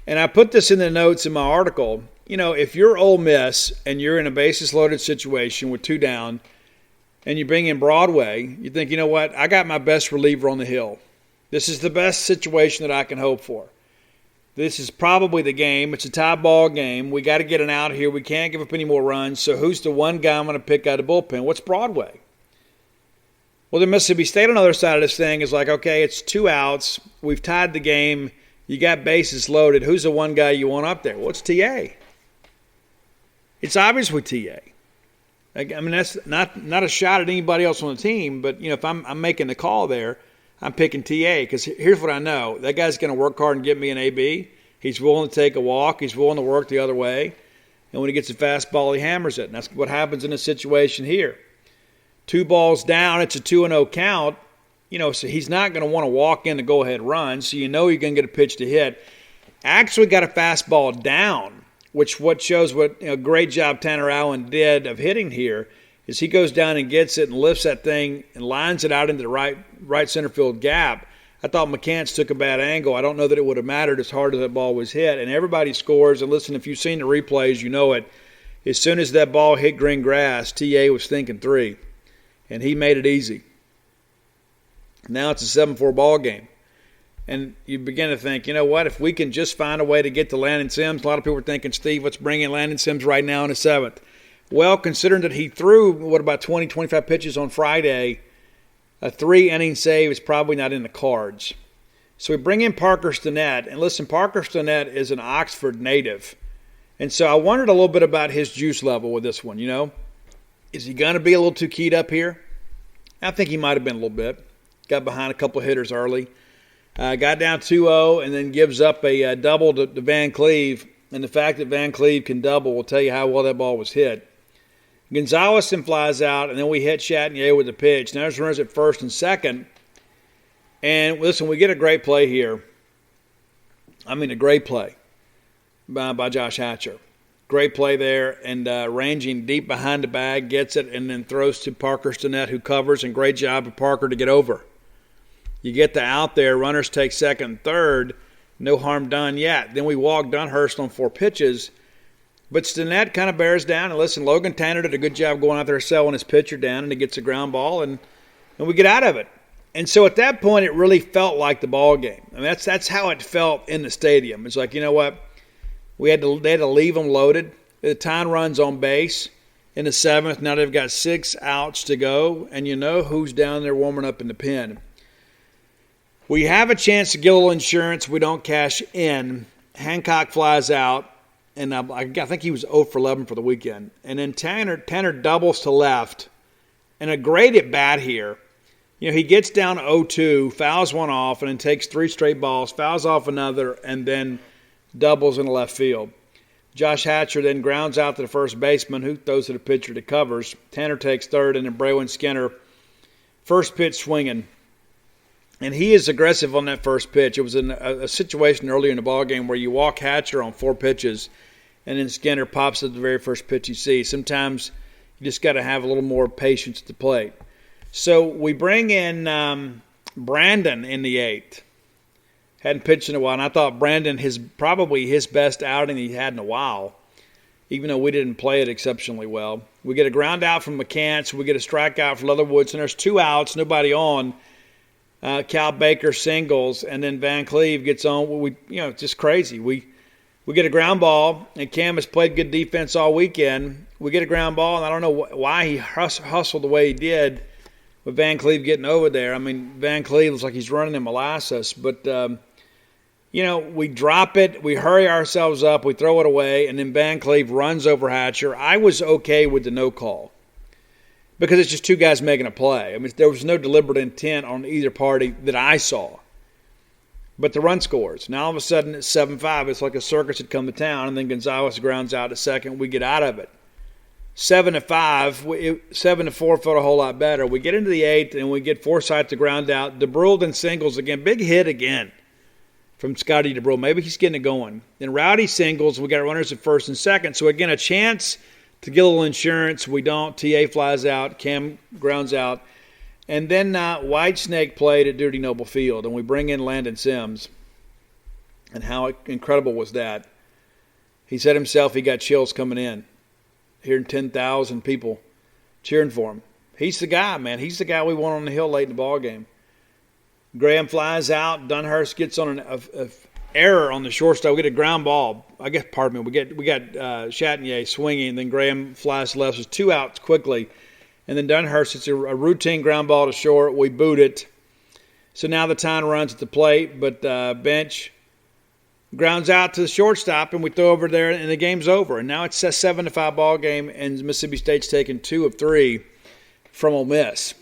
And I put this in the notes in my article. You know, if you're Ole Miss and you're in a bases-loaded situation with 2 down, and you bring in Broadway, you think, you know what, I got my best reliever on the hill. This is the best situation that I can hope for. This is probably the game. It's a tie ball game. We got to get an out here. We can't give up any more runs. So who's the one guy I'm going to pick out of the bullpen? What's Broadway? Well, the Mississippi State on the other side of this thing is like, okay, it's 2 outs. We've tied the game. You got bases loaded. Who's the one guy you want up there? Well, it's TA. It's obviously TA. I mean, that's not a shot at anybody else on the team, but, you know, if I'm making the call there, I'm picking TA because here's what I know. That guy's going to work hard and get me an AB. He's willing to take a walk. He's willing to work the other way. And when he gets a fastball, he hammers it. And that's what happens in this situation here. 2 balls down, it's a 2-0 count. You know, so he's not going to want to walk in the go-ahead run, so you know you're going to get a pitch to hit. Actually got a fastball down, which what shows what great job Tanner Allen did of hitting here is he goes down and gets it and lifts that thing and lines it out into the right center field gap. I thought McCants took a bad angle. I don't know that it would have mattered as hard as that ball was hit. And everybody scores. And listen, if you've seen the replays, you know it. As soon as that ball hit green grass, TA was thinking 3. And he made it easy. Now it's a 7-4 ball game. And you begin to think, you know what, if we can just find a way to get to Landon Sims, a lot of people are thinking, Steve, let's bring in Landon Sims right now in the 7th. Well, considering that he threw, about 20, 25 pitches on Friday, a 3-inning save is probably not in the cards. So we bring in Parker Stinnett. And listen, Parker Stinnett is an Oxford native. And so I wondered a little bit about his juice level with this one, you know. Is he going to be a little too keyed up here? I think he might have been a little bit. Got behind a couple of hitters early. Got down 2-0 and then gives up a double to Van Cleve. And the fact that Van Cleve can double will tell you how well that ball was hit. Gonzalez then flies out, and then we hit Chatinier with the pitch. Now there's runners at first and second. And listen, we get a great play here. I mean, a great play by Josh Hatcher. Great play there, and ranging deep behind the bag, gets it, and then throws to Parker Stinnett, who covers, and great job of Parker to get over. You get the out there, runners take second and third, no harm done yet. Then we walk Dunhurst on 4 pitches. But Stinnett kind of bears down. And listen, Logan Tanner did a good job going out there selling his pitcher down, and he gets a ground ball, and we get out of it. And so at that point, it really felt like the ball game. I mean, that's how it felt in the stadium. It's like, you know what? They had to leave them loaded. The time runs on base in the 7th. Now they've got 6 outs to go, and you know who's down there warming up in the pen. We have a chance to get a little insurance. We don't cash in. Hancock flies out, and I think he was 0 for 11 for the weekend. And then Tanner doubles to left, and a great at bat here. You know, he gets down 0-2, fouls one off, and then takes 3 straight balls, fouls off another, and then doubles in the left field. Josh Hatcher then grounds out to the first baseman, who throws to the pitcher that covers. Tanner takes third, and then Braylon Skinner, first pitch swinging. And he is aggressive on that first pitch. It was a situation earlier in the ballgame where you walk Hatcher on 4 pitches, and then Skinner pops at the very first pitch you see. Sometimes you just got to have a little more patience at the plate. So we bring in Brandon in the 8th. Hadn't pitched in a while, and I thought Brandon, probably his best outing he had in a while, even though we didn't play it exceptionally well. We get a ground out from McCants. We get a strikeout for Leatherwoods, and there's 2 outs, nobody on. Cal Baker singles, and then Van Cleve gets on. It's just crazy. We get a ground ball, and Cam has played good defense all weekend. We get a ground ball, and I don't know why he hustled the way he did with Van Cleve getting over there. I mean, Van Cleve looks like he's running in molasses. But, we drop it. We hurry ourselves up. We throw it away, and then Van Cleve runs over Hatcher. I was okay with the no call because it's just 2 guys making a play. I mean, there was no deliberate intent on either party that I saw. But the run scores. Now all of a sudden it's 7-5. It's like a circus had come to town, and then Gonzalez grounds out to second. We get out of it. 7-5. 7-4 felt a whole lot better. We get into the 8th, and we get Forsythe to ground out. DeBrule then singles again. Big hit again from Scotty DeBrule. Maybe he's getting it going. Then Rowdy singles. We got runners at first and second. So again, a chance to get a little insurance. We don't. TA flies out. Cam grounds out. And then Whitesnake played at Duty Noble Field, and we bring in Landon Sims. And how incredible was that? He said himself he got chills coming in. Hearing 10,000 people cheering for him. He's the guy, man. He's the guy we want on the hill late in the ball game. Graham flies out. Dunhurst gets on an error on the shortstop. We get a ground ball. We got Chatinier swinging, and then Graham flies to left. There's 2 outs quickly. And then Dunhurst, it's a routine ground ball to short. We boot it. So now the time runs at the plate, but bench grounds out to the shortstop, and we throw over there, and the game's over. And now it's a 7-5 ball game, and Mississippi State's taken 2 of 3 from Ole Miss.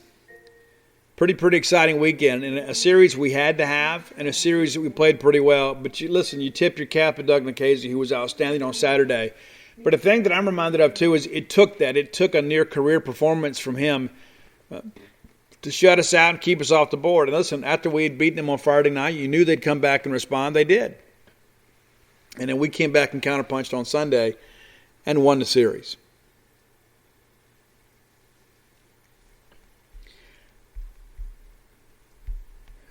Pretty exciting weekend, and a series we had to have, and a series that we played pretty well. But you tip your cap at Doug Nikhazy, who was outstanding on Saturday. But the thing that I'm reminded of, too, is it took a near-career performance from him to shut us out and keep us off the board. And listen, after we had beaten them on Friday night, you knew they'd come back and respond. They did. And then we came back and counterpunched on Sunday and won the series.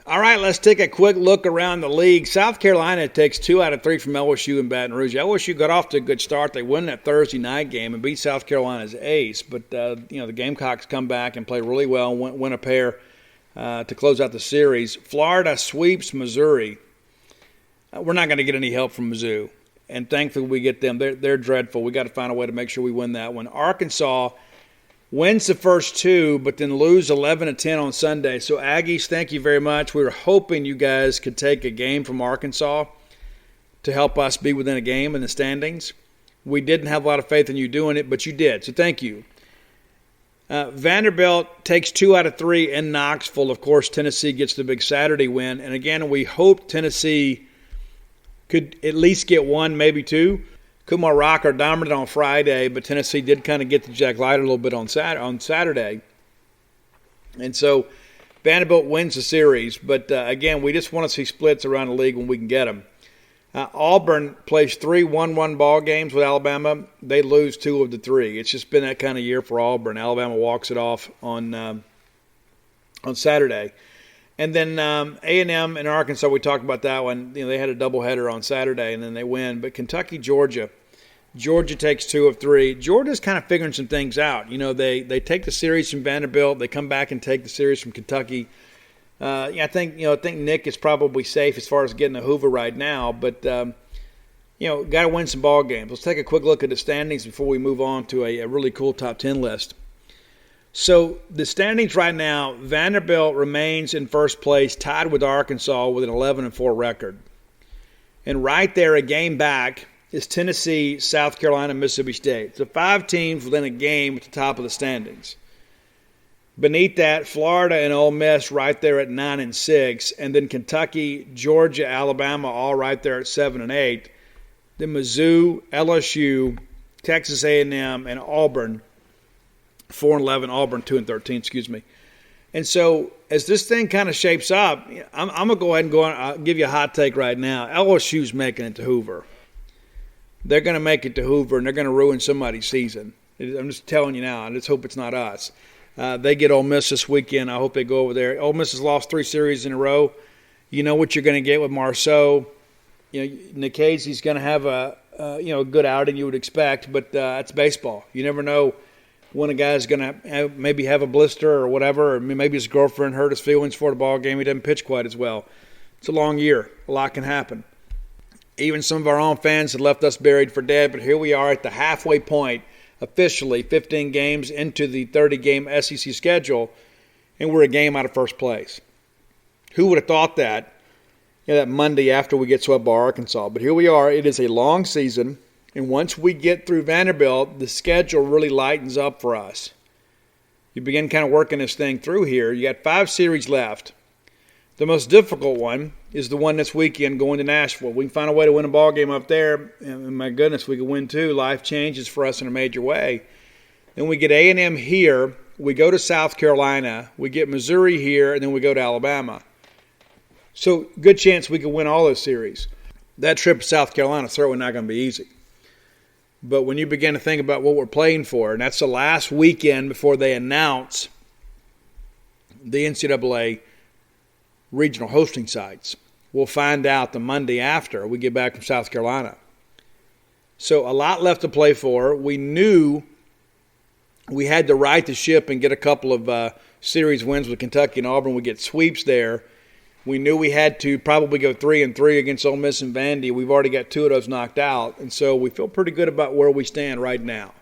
All right, let's take a quick look around the league. South Carolina takes 2 out of 3 from LSU and Baton Rouge. LSU got off to a good start. They won that Thursday night game and beat South Carolina's ace. But, the Gamecocks come back and play really well and win a pair to close out the series. Florida sweeps Missouri. We're not going to get any help from Mizzou. And thankfully we get them. They're dreadful. We got to find a way to make sure we win that one. Arkansas wins the first 2, but then lose 11-10 on Sunday. So, Aggies, thank you very much. We were hoping you guys could take a game from Arkansas to help us be within a game in the standings. We didn't have a lot of faith in you doing it, but you did. So, thank you. Vanderbilt takes 2 out of 3 in Knoxville. Of course, Tennessee gets the big Saturday win. And, again, we hoped Tennessee could at least get 1, maybe 2. Kumar Rocker dominated on Friday, but Tennessee did kind of get the Jack Leiter a little bit on Saturday. And so Vanderbilt wins the series. But, again, we just want to see splits around the league when we can get them. Auburn plays 3 1-1 ball games with Alabama. They lose 2 of the 3. It's just been that kind of year for Auburn. Alabama walks it off on Saturday. And then A&M and Arkansas, we talked about that one. They had a doubleheader on Saturday, and then they win. But Kentucky, Georgia takes 2 of 3. Georgia's kind of figuring some things out. They take the series from Vanderbilt. They come back and take the series from Kentucky. I think Nick is probably safe as far as getting a Hoover right now. But got to win some ball games. Let's take a quick look at the standings before we move on to a really cool top 10 list. So the standings right now, Vanderbilt remains in first place, tied with Arkansas with an 11-4 record. And right there, a game back, is Tennessee, South Carolina, Mississippi State. So 5 teams within a game at the top of the standings. Beneath that, Florida and Ole Miss right there at 9 and 6, and then Kentucky, Georgia, Alabama all right there at 7 and 8. Then Mizzou, LSU, Texas A&M, and Auburn 4 and 11. Auburn 2 and 13. Excuse me. And so as this thing kind of shapes up, I'm gonna go ahead and I'll give you a hot take right now. LSU's making it to Hoover. They're going to make it to Hoover, and they're going to ruin somebody's season. I'm just telling you now. I just hope it's not us. They get Ole Miss this weekend. I hope they go over there. Ole Miss has lost 3 series in a row. You know what you're going to get with Marceau. Nick Casey's going to have a good outing you would expect, but it's baseball. You never know when a guy's going to maybe have a blister or whatever, or maybe his girlfriend hurt his feelings for the ball game. He doesn't pitch quite as well. It's a long year. A lot can happen. Even some of our own fans had left us buried for dead, but here we are at the halfway point, officially 15 games into the 30-game SEC schedule, and we're a game out of first place. Who would have thought that, that Monday after we get swept by Arkansas? But here we are. It is a long season, and once we get through Vanderbilt, the schedule really lightens up for us. You begin kind of working this thing through here. You got 5 series left. The most difficult one is the one this weekend going to Nashville. We can find a way to win a ball game up there, and my goodness, we can win too. Life changes for us in a major way. Then we get A&M here. We go to South Carolina. We get Missouri here, and then we go to Alabama. So good chance we can win all those series. That trip to South Carolina is certainly not going to be easy. But when you begin to think about what we're playing for, and that's the last weekend before they announce the NCAA regional hosting sites. We'll find out the Monday after we get back from South Carolina. So a lot left to play for. We knew we had to right the ship and get a couple of series wins with Kentucky and Auburn. We get sweeps there. We knew we had to probably go 3-3 against Ole Miss and Vandy. We've already got 2 of those knocked out, and so we feel pretty good about where we stand right now.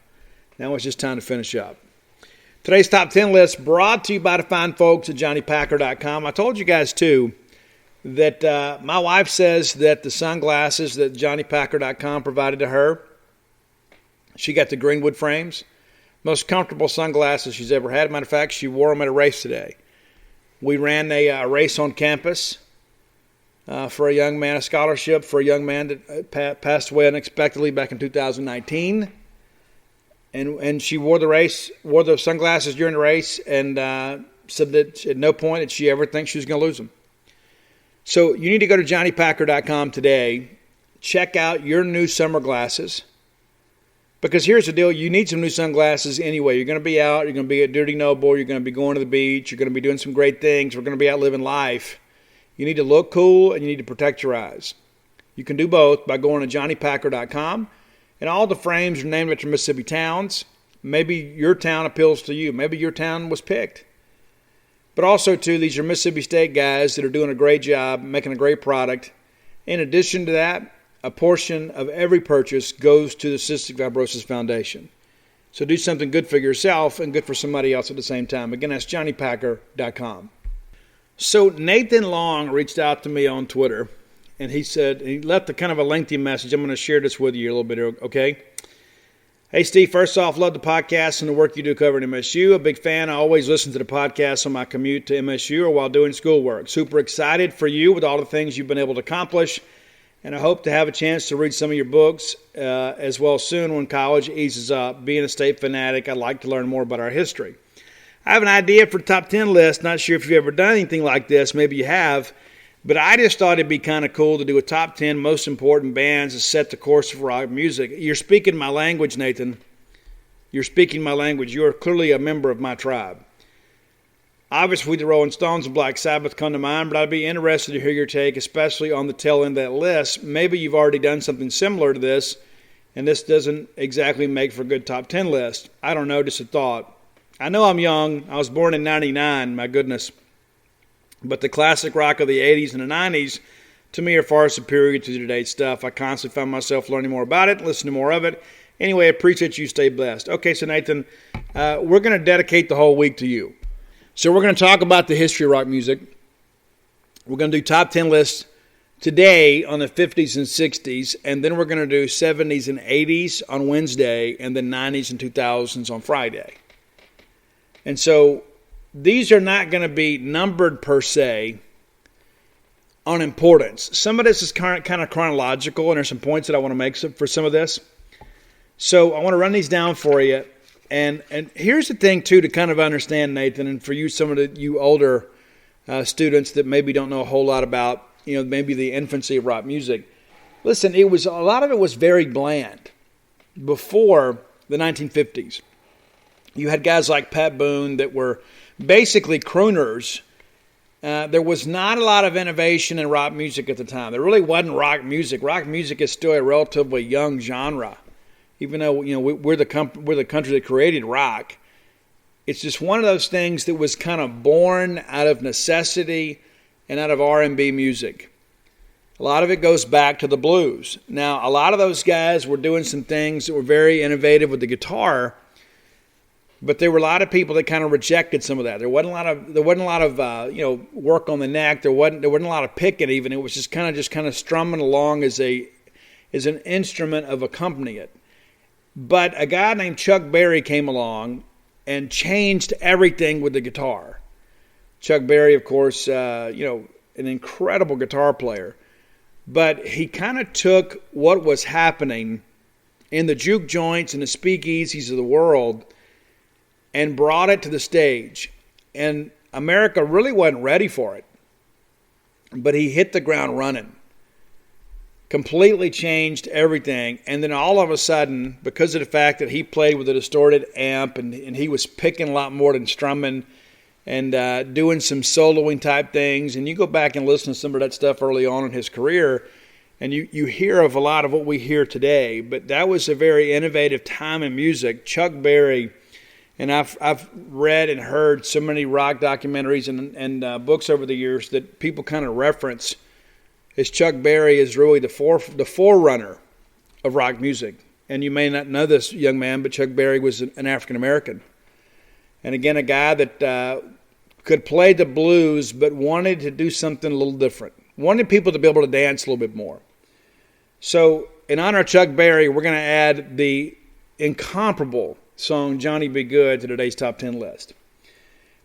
Now it's just time to finish up. Today's Top 10 list brought to you by the fine folks at JohnnyPacker.com. I told you guys, too, that my wife says that the sunglasses that JohnnyPacker.com provided to her, she got the Greenwood frames, most comfortable sunglasses she's ever had. Matter of fact, she wore them at a race today. We ran a race on campus for a young man, a scholarship for a young man that passed away unexpectedly back in 2019. And she wore the sunglasses during the race, and said that at no point did she ever think she was going to lose them. So you need to go to JohnnyPacker.com today. Check out your new summer glasses. Because here's the deal. You need some new sunglasses anyway. You're going to be out. You're going to be at Dirty Noble. You're going to be going to the beach. You're going to be doing some great things. We're going to be out living life. You need to look cool, and you need to protect your eyes. You can do both by going to JohnnyPacker.com. And all the frames are named after Mississippi towns. Maybe your town appeals to you. Maybe your town was picked. But also, too, these are Mississippi State guys that are doing a great job, making a great product. In addition to that, a portion of every purchase goes to the Cystic Fibrosis Foundation. So do something good for yourself and good for somebody else at the same time. Again, that's JohnnyPacker.com. So Nathan Long reached out to me on Twitter. And he left a kind of a lengthy message. I'm going to share this with you a little bit, okay? Hey, Steve, first off, love the podcast and the work you do covering MSU. A big fan. I always listen to the podcast on my commute to MSU or while doing schoolwork. Super excited for you with all the things you've been able to accomplish. And I hope to have a chance to read some of your books as well soon when college eases up. Being a state fanatic, I'd like to learn more about our history. I have an idea for top 10 list. Not sure if you've ever done anything like this. Maybe you have. But I just thought it'd be kind of cool to do a top 10 most important bands that set the course of rock music. You're speaking my language, Nathan. You're speaking my language. You're clearly a member of my tribe. Obviously, the Rolling Stones and Black Sabbath come to mind, but I'd be interested to hear your take, especially on the tail end of that list. Maybe you've already done something similar to this, and this doesn't exactly make for a good top 10 list. I don't know, just a thought. I know I'm young. I was born in 99, my goodness. But the classic rock of the 80s and the 90s, to me, are far superior to today's stuff. I constantly find myself learning more about it, listening to more of it. Anyway, I appreciate you. Stay blessed. Okay, so Nathan, we're going to dedicate the whole week to you. So we're going to talk about the history of rock music. We're going to do top 10 lists today on the 50s and 60s, and then we're going to do 70s and 80s on Wednesday, and then 90s and 2000s on Friday. And so these are not going to be numbered per se on importance. Some of this is kind of chronological, and there's some points that I want to make for some of this. So I want to run these down for you. And here's the thing, too, to kind of understand, Nathan, and for you, some of you older students that maybe don't know a whole lot about, maybe the infancy of rock music. Listen, a lot of it was very bland before the 1950s. You had guys like Pat Boone that were basically crooners. There was not a lot of innovation in rock music at the time. There really wasn't rock music. Rock music is still a relatively young genre. Even though we're the country that created rock, it's just one of those things that was kind of born out of necessity and out of R&B music. A lot of it goes back to the blues. Now, a lot of those guys were doing some things that were very innovative with the guitar, but there were a lot of people that kind of rejected some of that. There wasn't a lot of work on the neck. There wasn't a lot of picking even. It was just kind of strumming along as an instrument of accompaniment. But a guy named Chuck Berry came along and changed everything with the guitar. Chuck Berry, of course, an incredible guitar player. But he kind of took what was happening in the juke joints and the speakeasies of the world and brought it to the stage. And America really wasn't ready for it. But he hit the ground running. Completely changed everything, and then all of a sudden, because of the fact that he played with a distorted amp and he was picking a lot more than strumming and doing some soloing type things, and you go back and listen to some of that stuff early on in his career, and you hear of a lot of what we hear today, but that was a very innovative time in music. Chuck Berry, and I've read and heard so many rock documentaries and books over the years that people kind of reference is Chuck Berry is really the forerunner of rock music. And you may not know this, young man, but Chuck Berry was an African-American. And again, a guy that could play the blues but wanted to do something a little different. Wanted people to be able to dance a little bit more. So in honor of Chuck Berry, we're going to add the incomparable song Johnny Be Good to today's top 10 list.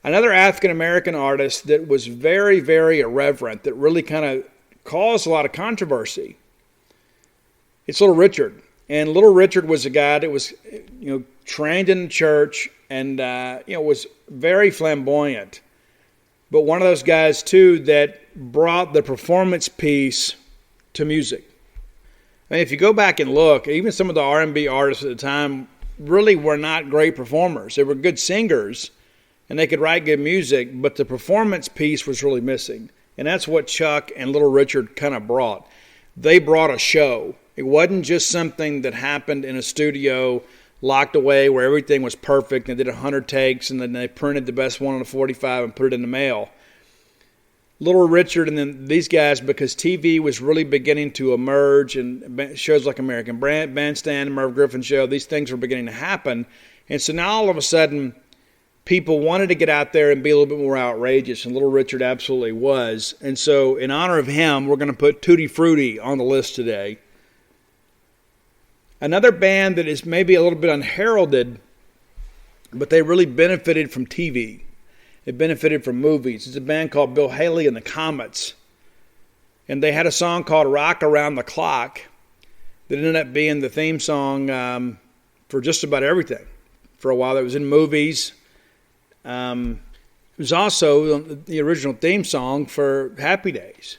Another African-American artist that was very, very irreverent, that really kind of caused a lot of controversy. It's Little Richard. And Little Richard was a guy that was, trained in the church and, was very flamboyant. But one of those guys, too, that brought the performance piece to music. I mean, if you go back and look, even some of the R&B artists at the time really were not great performers. They were good singers, and they could write good music, but the performance piece was really missing. And that's what Chuck and Little Richard kind of brought. They brought a show. It wasn't just something that happened in a studio locked away where everything was perfect and did 100 takes and then they printed the best one on a 45 and put it in the mail. Little Richard and then these guys, because TV was really beginning to emerge and shows like American Bandstand, Merv Griffin Show, these things were beginning to happen. And so now all of a sudden, people wanted to get out there and be a little bit more outrageous, and Little Richard absolutely was. And so in honor of him, we're going to put Tutti Frutti on the list today. Another band that is maybe a little bit unheralded, but they really benefited from TV. They benefited from movies. It's a band called Bill Haley and the Comets. And they had a song called Rock Around the Clock that ended up being the theme song for just about everything. For a while, it was in movies. It was also the original theme song for Happy Days.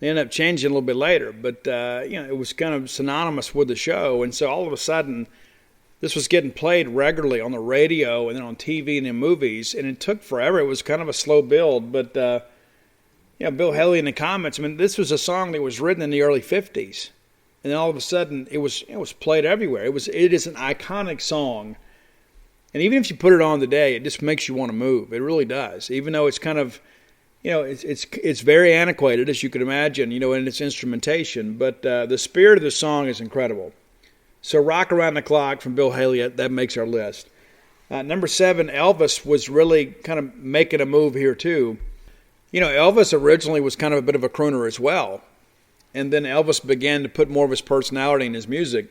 They ended up changing a little bit later, but it was kind of synonymous with the show. And so all of a sudden, this was getting played regularly on the radio and then on TV and in movies, and it took forever. It was kind of a slow build, but Bill Haley in the comments. I mean, this was a song that was written in the early '50s, and then all of a sudden it was played everywhere. It is an iconic song, and even if you put it on today, it just makes you want to move. It really does, even though it's kind of it's very antiquated, as you could imagine, in its instrumentation. But the spirit of the song is incredible. So Rock Around the Clock from Bill Haley, that makes our list. Number 7, Elvis was really kind of making a move here too. Elvis originally was kind of a bit of a crooner as well. And then Elvis began to put more of his personality in his music.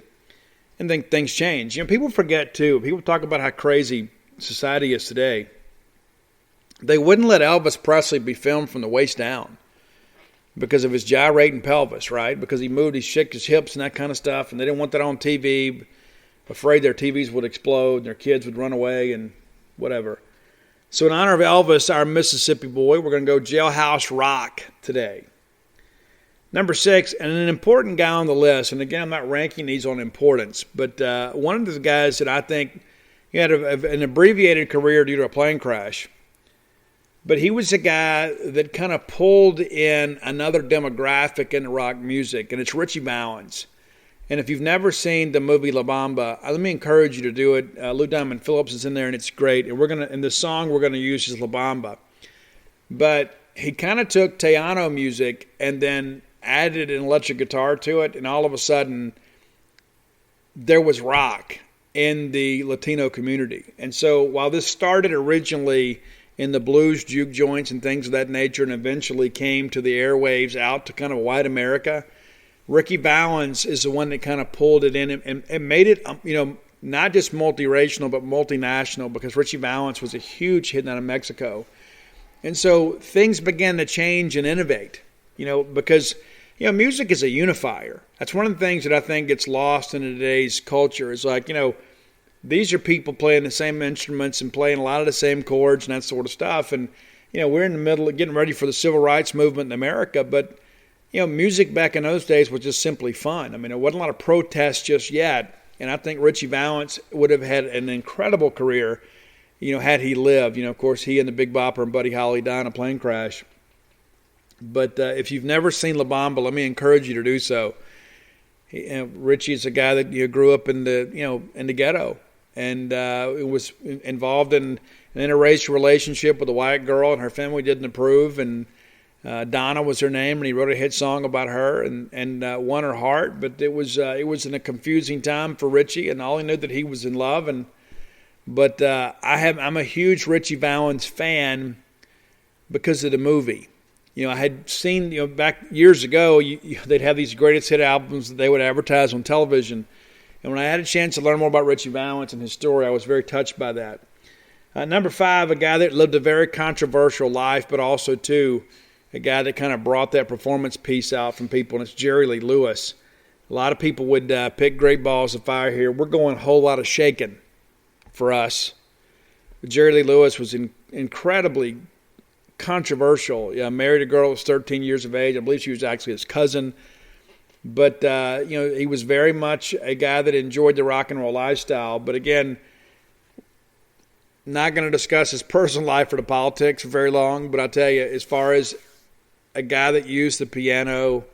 And then things changed. People forget too. People talk about how crazy society is today. They wouldn't let Elvis Presley be filmed from the waist down because of his gyrating pelvis, right? Because he shook his hips and that kind of stuff, and they didn't want that on TV, afraid their TVs would explode and their kids would run away and whatever. So in honor of Elvis, our Mississippi boy, we're going to go Jailhouse Rock today. Number 6, and an important guy on the list, and again, I'm not ranking these on importance, but one of the guys that I think he had an abbreviated career due to a plane crash. But he was a guy that kind of pulled in another demographic into rock music, and it's Ritchie Valens. And if you've never seen the movie La Bamba, let me encourage you to do it. Lou Diamond Phillips is in there, and it's great. And in the song we're going to use is La Bamba. But he kind of took Tejano music and then added an electric guitar to it, and all of a sudden there was rock in the Latino community. And so while this started originally in the blues juke joints and things of that nature, and eventually came to the airwaves out to kind of white America, Ricky Valens is the one that kind of pulled it in and made it, not just multiracial but multinational, because Ritchie Valens was a huge hit out of Mexico. And so things began to change and innovate, because music is a unifier. That's one of the things that I think gets lost in today's culture. Is like, these are people playing the same instruments and playing a lot of the same chords and that sort of stuff. And, we're in the middle of getting ready for the civil rights movement in America. But, music back in those days was just simply fun. I mean, there wasn't a lot of protests just yet. And I think Ritchie Valens would have had an incredible career, had he lived. Of course, he and the Big Bopper and Buddy Holly died in a plane crash. But if you've never seen La Bamba, let me encourage you to do so. Ritchie is a guy that grew up in the ghetto. And was involved in an interracial relationship with a white girl, and her family didn't approve. And Donna was her name, and he wrote a hit song about her and won her heart. But it was in a confusing time for Ritchie, and all he knew that he was in love. But I'm a huge Ritchie Valens fan because of the movie. I had seen back years ago they'd have these greatest hit albums that they would advertise on television. And when I had a chance to learn more about Ritchie Valens and his story, I was very touched by that. Number 5, a guy that lived a very controversial life, but also, too, a guy that kind of brought that performance piece out from people, and it's Jerry Lee Lewis. A lot of people would pick Great Balls of Fire here. We're going a whole lot of shaking for us. But Jerry Lee Lewis was incredibly controversial. Married a girl that was 13 years of age. I believe she was actually his cousin. But, he was very much a guy that enjoyed the rock and roll lifestyle. But again, not going to discuss his personal life or the politics for very long. But I'll tell you, as far as a guy that used the piano,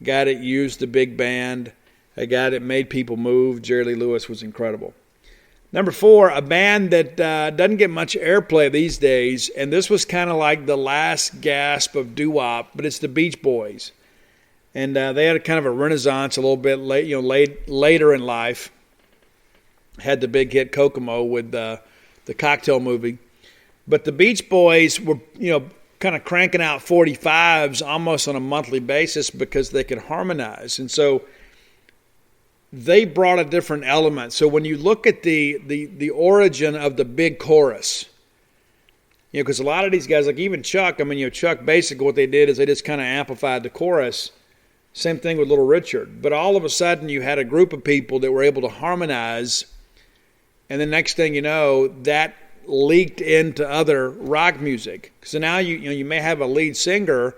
a guy that used the big band, a guy that made people move, Jerry Lee Lewis was incredible. Number 4, a band that doesn't get much airplay these days. And this was kind of like the last gasp of doo-wop, but it's the Beach Boys. And they had a kind of a renaissance a little bit later in life. Had the big hit Kokomo with the Cocktail movie. But the Beach Boys were, kind of cranking out 45s almost on a monthly basis because they could harmonize. And so they brought a different element. So when you look at the origin of the big chorus, because a lot of these guys, like even Chuck, Chuck basically what they did is they just kind of amplified the chorus. Same thing with Little Richard. But all of a sudden you had a group of people that were able to harmonize, and the next thing you know, that leaked into other rock music. So now you may have a lead singer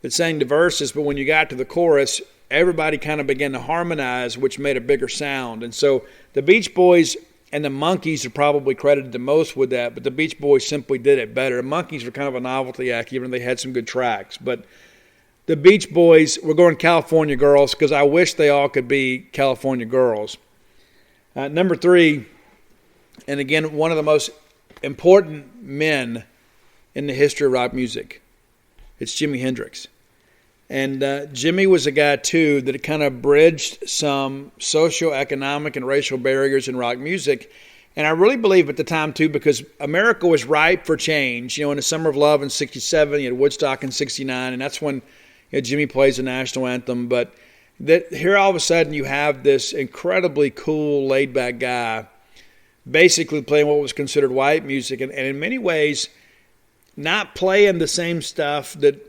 that sang the verses, but when you got to the chorus, everybody kind of began to harmonize, which made a bigger sound. And so the Beach Boys and the Monkees are probably credited the most with that, but the Beach Boys simply did it better. The Monkees were kind of a novelty act, even though they had some good tracks. But the Beach Boys were going California Girls because I wish they all could be California Girls. Number 3, and again, one of the most important men in the history of rock music, it's Jimi Hendrix. And Jimmy was a guy, too, that kind of bridged some socioeconomic and racial barriers in rock music. And I really believe at the time, too, because America was ripe for change. In the Summer of Love in 67, you had Woodstock in 69, and that's when Jimmy plays the national anthem. But here all of a sudden you have this incredibly cool, laid-back guy basically playing what was considered white music. And in many ways, not playing the same stuff that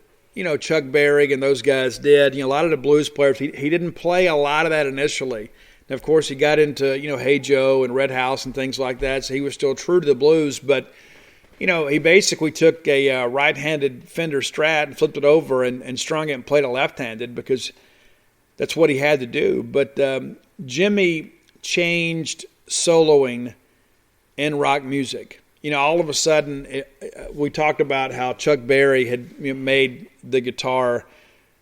Chuck Berry and those guys did. A lot of the blues players, he didn't play a lot of that initially. And of course, he got into, Hey Joe and Red House and things like that, so he was still true to the blues. But, he basically took a right-handed Fender Strat and flipped it over and strung it and played it left-handed because that's what he had to do. But Jimmy changed soloing in rock music. All of a sudden, we talked about how Chuck Berry had made the guitar,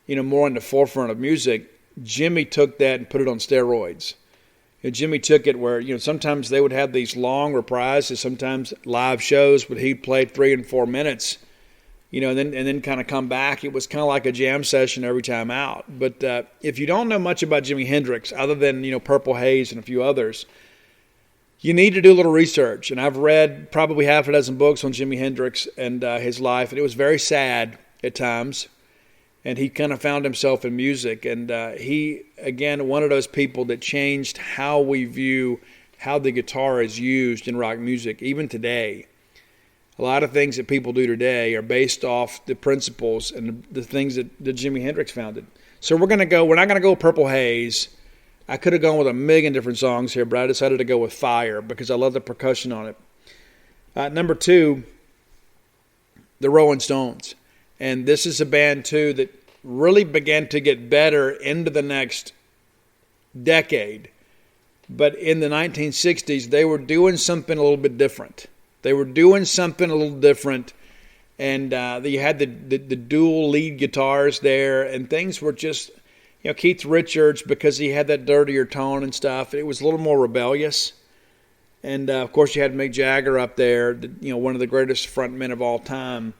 more in the forefront of music. Jimmy took that and put it on steroids. Jimmy took it where, sometimes they would have these long reprises, sometimes live shows, but he'd play 3 and 4 minutes, and then kind of come back. It was kind of like a jam session every time out. But if you don't know much about Jimi Hendrix, other than, Purple Haze and a few others, you need to do a little research. And I've read probably half a dozen books on Jimi Hendrix and his life, and it was very sad at times. And he kind of found himself in music. And he, again, one of those people that changed how we view how the guitar is used in rock music, even today. A lot of things that people do today are based off the principles and the things that Jimi Hendrix founded. So we're not going to go Purple Haze. I could have gone with a million different songs here, but I decided to go with Fire because I love the percussion on it. Number 2, the Rolling Stones. And this is a band, too, that really began to get better into the next decade. But in the 1960s, they were doing something a little bit different. And you had the dual lead guitars there, and things were just... Keith Richards, because he had that dirtier tone and stuff, it was a little more rebellious. And, of course, you had Mick Jagger up there, one of the greatest frontmen of all time.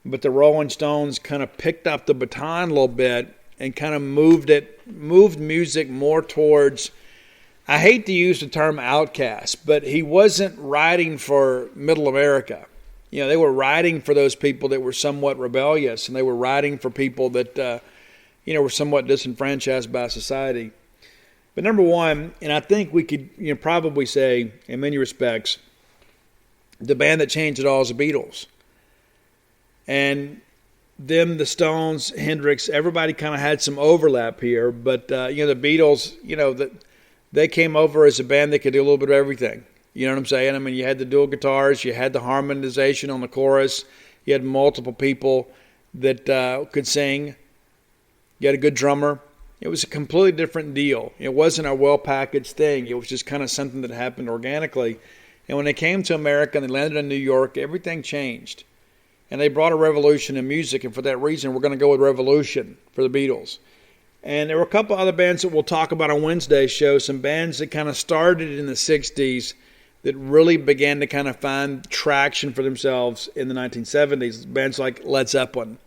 But the Rolling Stones kind of picked up the baton a little bit and kind of moved music more towards, I hate to use the term outcast, but he wasn't writing for middle America. They were writing for those people that were somewhat rebellious, and they were writing for people that... were somewhat disenfranchised by society. But number 1, and I think we could probably say, in many respects, the band that changed it all is the Beatles. And them, the Stones, Hendrix, everybody kind of had some overlap here. But, the Beatles, they came over as a band that could do a little bit of everything. You know what I'm saying? I mean, you had the dual guitars, you had the harmonization on the chorus, you had multiple people that could sing. You had a good drummer. It was a completely different deal. It wasn't a well-packaged thing. It was just kind of something that happened organically. And when they came to America and they landed in New York, everything changed. And they brought a revolution in music, and for that reason, we're going to go with Revolution for the Beatles. And there were a couple other bands that we'll talk about on Wednesday's show, some bands that kind of started in the 60s that really began to kind of find traction for themselves in the 1970s. Bands like Led Zeppelin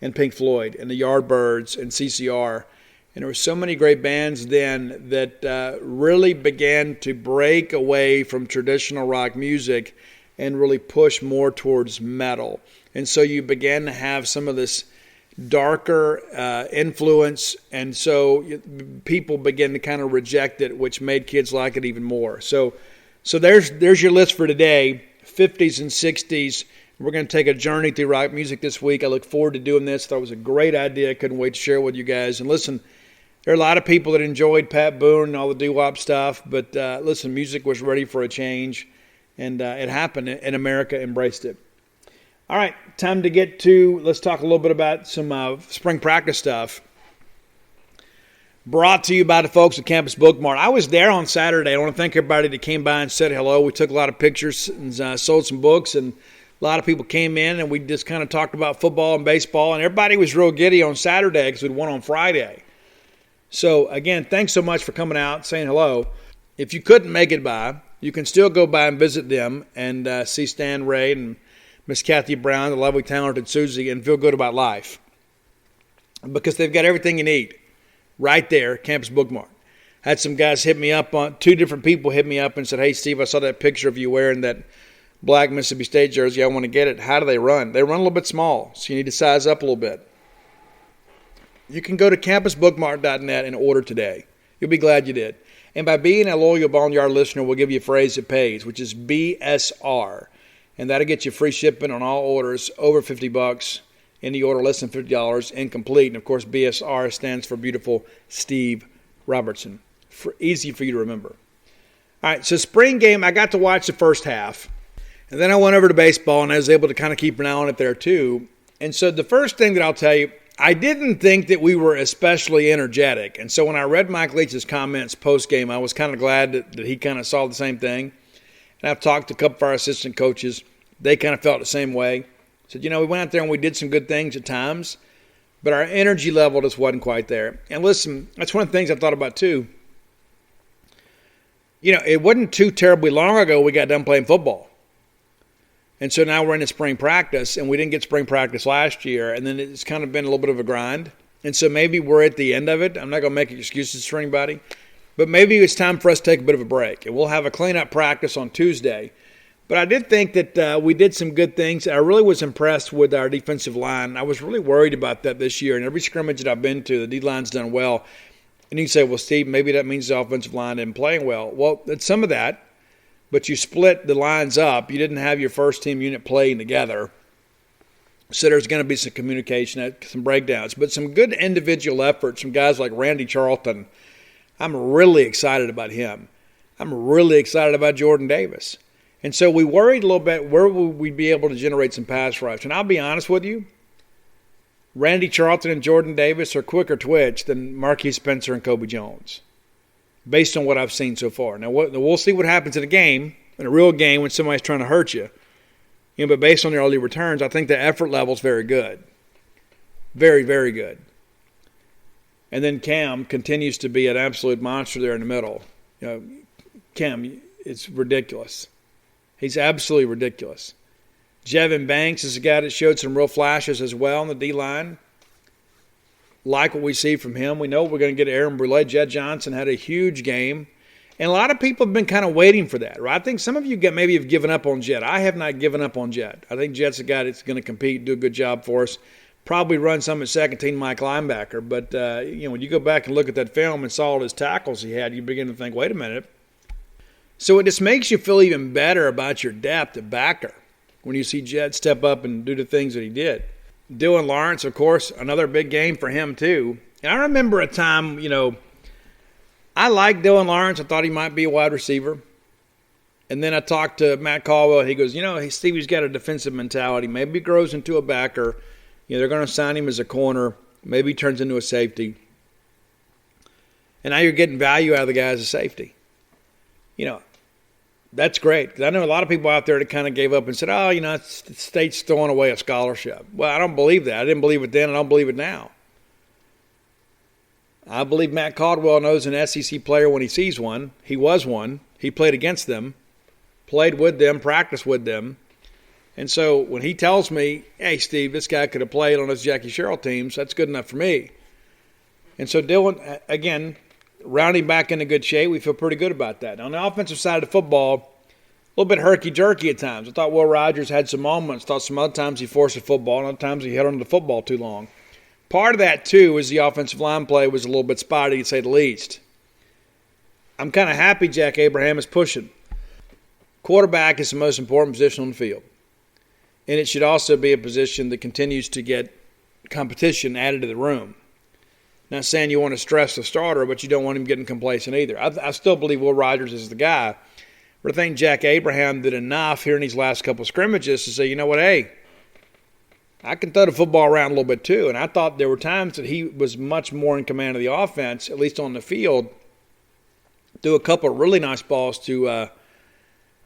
and Pink Floyd and the Yardbirds and CCR. And there were so many great bands then that really began to break away from traditional rock music and really push more towards metal. And so you began to have some of this darker influence, and so people began to kind of reject it, which made kids like it even more. So there's your list for today, 50s and 60s. We're going to take a journey through rock music this week. I look forward to doing this. Thought it was a great idea. I couldn't wait to share it with you guys. And listen, there are a lot of people that enjoyed Pat Boone and all the doo-wop stuff, but listen, music was ready for a change, and it happened, and America embraced it. All right, time to let's talk a little bit about some spring practice stuff. brought to you by the folks at Campus Bookmart. I was there on Saturday. I want to thank everybody that came by and said hello. We took a lot of pictures and sold some books, and a lot of people came in, and we just kind of talked about football and baseball, and everybody was real giddy on Saturday because we'd won on Friday. So, again, thanks so much for coming out, saying hello. If you couldn't make it by, you can still go by and visit them and see Stan Ray and Miss Kathy Brown, the lovely, talented Susie, and feel good about life. Because they've got everything you need right there, Campus Bookmart. Had some guys hit me up, two different people hit me up and said, hey, Steve, I saw that picture of you wearing that black Mississippi State jersey. I want to get it. How do they run? They run a little bit small, so you need to size up a little bit. You can go to campusbookmart.net and order today. You'll be glad you did. And by being a loyal Boneyard listener, we'll give you a phrase that pays, which is BSR. And that'll get you free shipping on all orders over $50. Any order less than $50, incomplete. And, of course, BSR stands for Beautiful Steve Robertson. Easy for you to remember. All right, so spring game, I got to watch the first half. And then I went over to baseball, and I was able to kind of keep an eye on it there too. And so the first thing that I'll tell you, I didn't think that we were especially energetic. And so when I read Mike Leach's comments post-game, I was kind of glad that he kind of saw the same thing. And I've talked to a couple of our assistant coaches. They kind of felt the same way. Said, we went out there and we did some good things at times, but our energy level just wasn't quite there. And listen, that's one of the things I thought about too. It wasn't too terribly long ago we got done playing football. And so now we're in spring practice, and we didn't get spring practice last year, and then it's kind of been a little bit of a grind. And so maybe we're at the end of it. I'm not going to make excuses for anybody. But maybe it's time for us to take a bit of a break. And we'll have a cleanup practice on Tuesday. But I did think that we did some good things. I really was impressed with our defensive line. I was really worried about that this year. And every scrimmage that I've been to, the D-line's done well. And you can say, well, Steve, maybe that means the offensive line didn't play well. Well, it's some of that. But you split the lines up. You didn't have your first team unit playing together. So there's going to be some communication, some breakdowns. But some good individual efforts from guys like Randy Charlton. I'm really excited about him. I'm really excited about Jordan Davis. And so we worried a little bit where would we be able to generate some pass rush. And I'll be honest with you, Randy Charlton and Jordan Davis are quicker twitch than Marquise Spencer and Kobe Jones, based on what I've seen so far. Now, we'll see what happens in a real game when somebody's trying to hurt you. But based on their early returns, I think the effort level is very good. Very, very good. And then Cam continues to be an absolute monster there in the middle. Cam, it's ridiculous. He's absolutely ridiculous. Jevin Banks is a guy that showed some real flashes as well on the D-line. Like what we see from him. We know we're going to get Aaron Brule. Jed Johnson had a huge game. And a lot of people have been kind of waiting for that, right? I think some of you maybe have given up on Jed. I have not given up on Jed. I think Jed's a guy that's going to compete, do a good job for us. Probably run some at second-team Mike linebacker. But, when you go back and look at that film and saw all his tackles he had, you begin to think, wait a minute. So it just makes you feel even better about your depth at backer when you see Jed step up and do the things that he did. Dylan Lawrence, of course, another big game for him too. And I remember a time, I liked Dylan Lawrence. I thought he might be a wide receiver. And then I talked to Matt Caldwell. He goes, Stevie's got a defensive mentality. Maybe he grows into a backer. They're going to sign him as a corner. Maybe he turns into a safety. And now you're getting value out of the guy as a safety. That's great. Because I know a lot of people out there that kind of gave up and said, the state's throwing away a scholarship. Well, I don't believe that. I didn't believe it then. I don't believe it now. I believe Matt Caldwell knows an SEC player when he sees one. He was one. He played against them, played with them, practiced with them. And so when he tells me, hey, Steve, this guy could have played on those Jackie Sherrill teams, that's good enough for me. And so Dylan, again, rounding back into good shape, we feel pretty good about that. Now, on the offensive side of the football, a little bit herky-jerky at times. I thought Will Rogers had some moments. Thought some other times he forced the football, and other times he held on to the football too long. Part of that, too, is the offensive line play was a little bit spotty, to say the least. I'm kind of happy Jack Abraham is pushing. Quarterback is the most important position on the field. And it should also be a position that continues to get competition added to the room. Not saying you want to stress the starter, but you don't want him getting complacent either. I still believe Will Rogers is the guy. But I think Jack Abraham did enough here in these last couple of scrimmages to say, hey, I can throw the football around a little bit too. And I thought there were times that he was much more in command of the offense, at least on the field. Threw a couple of really nice balls to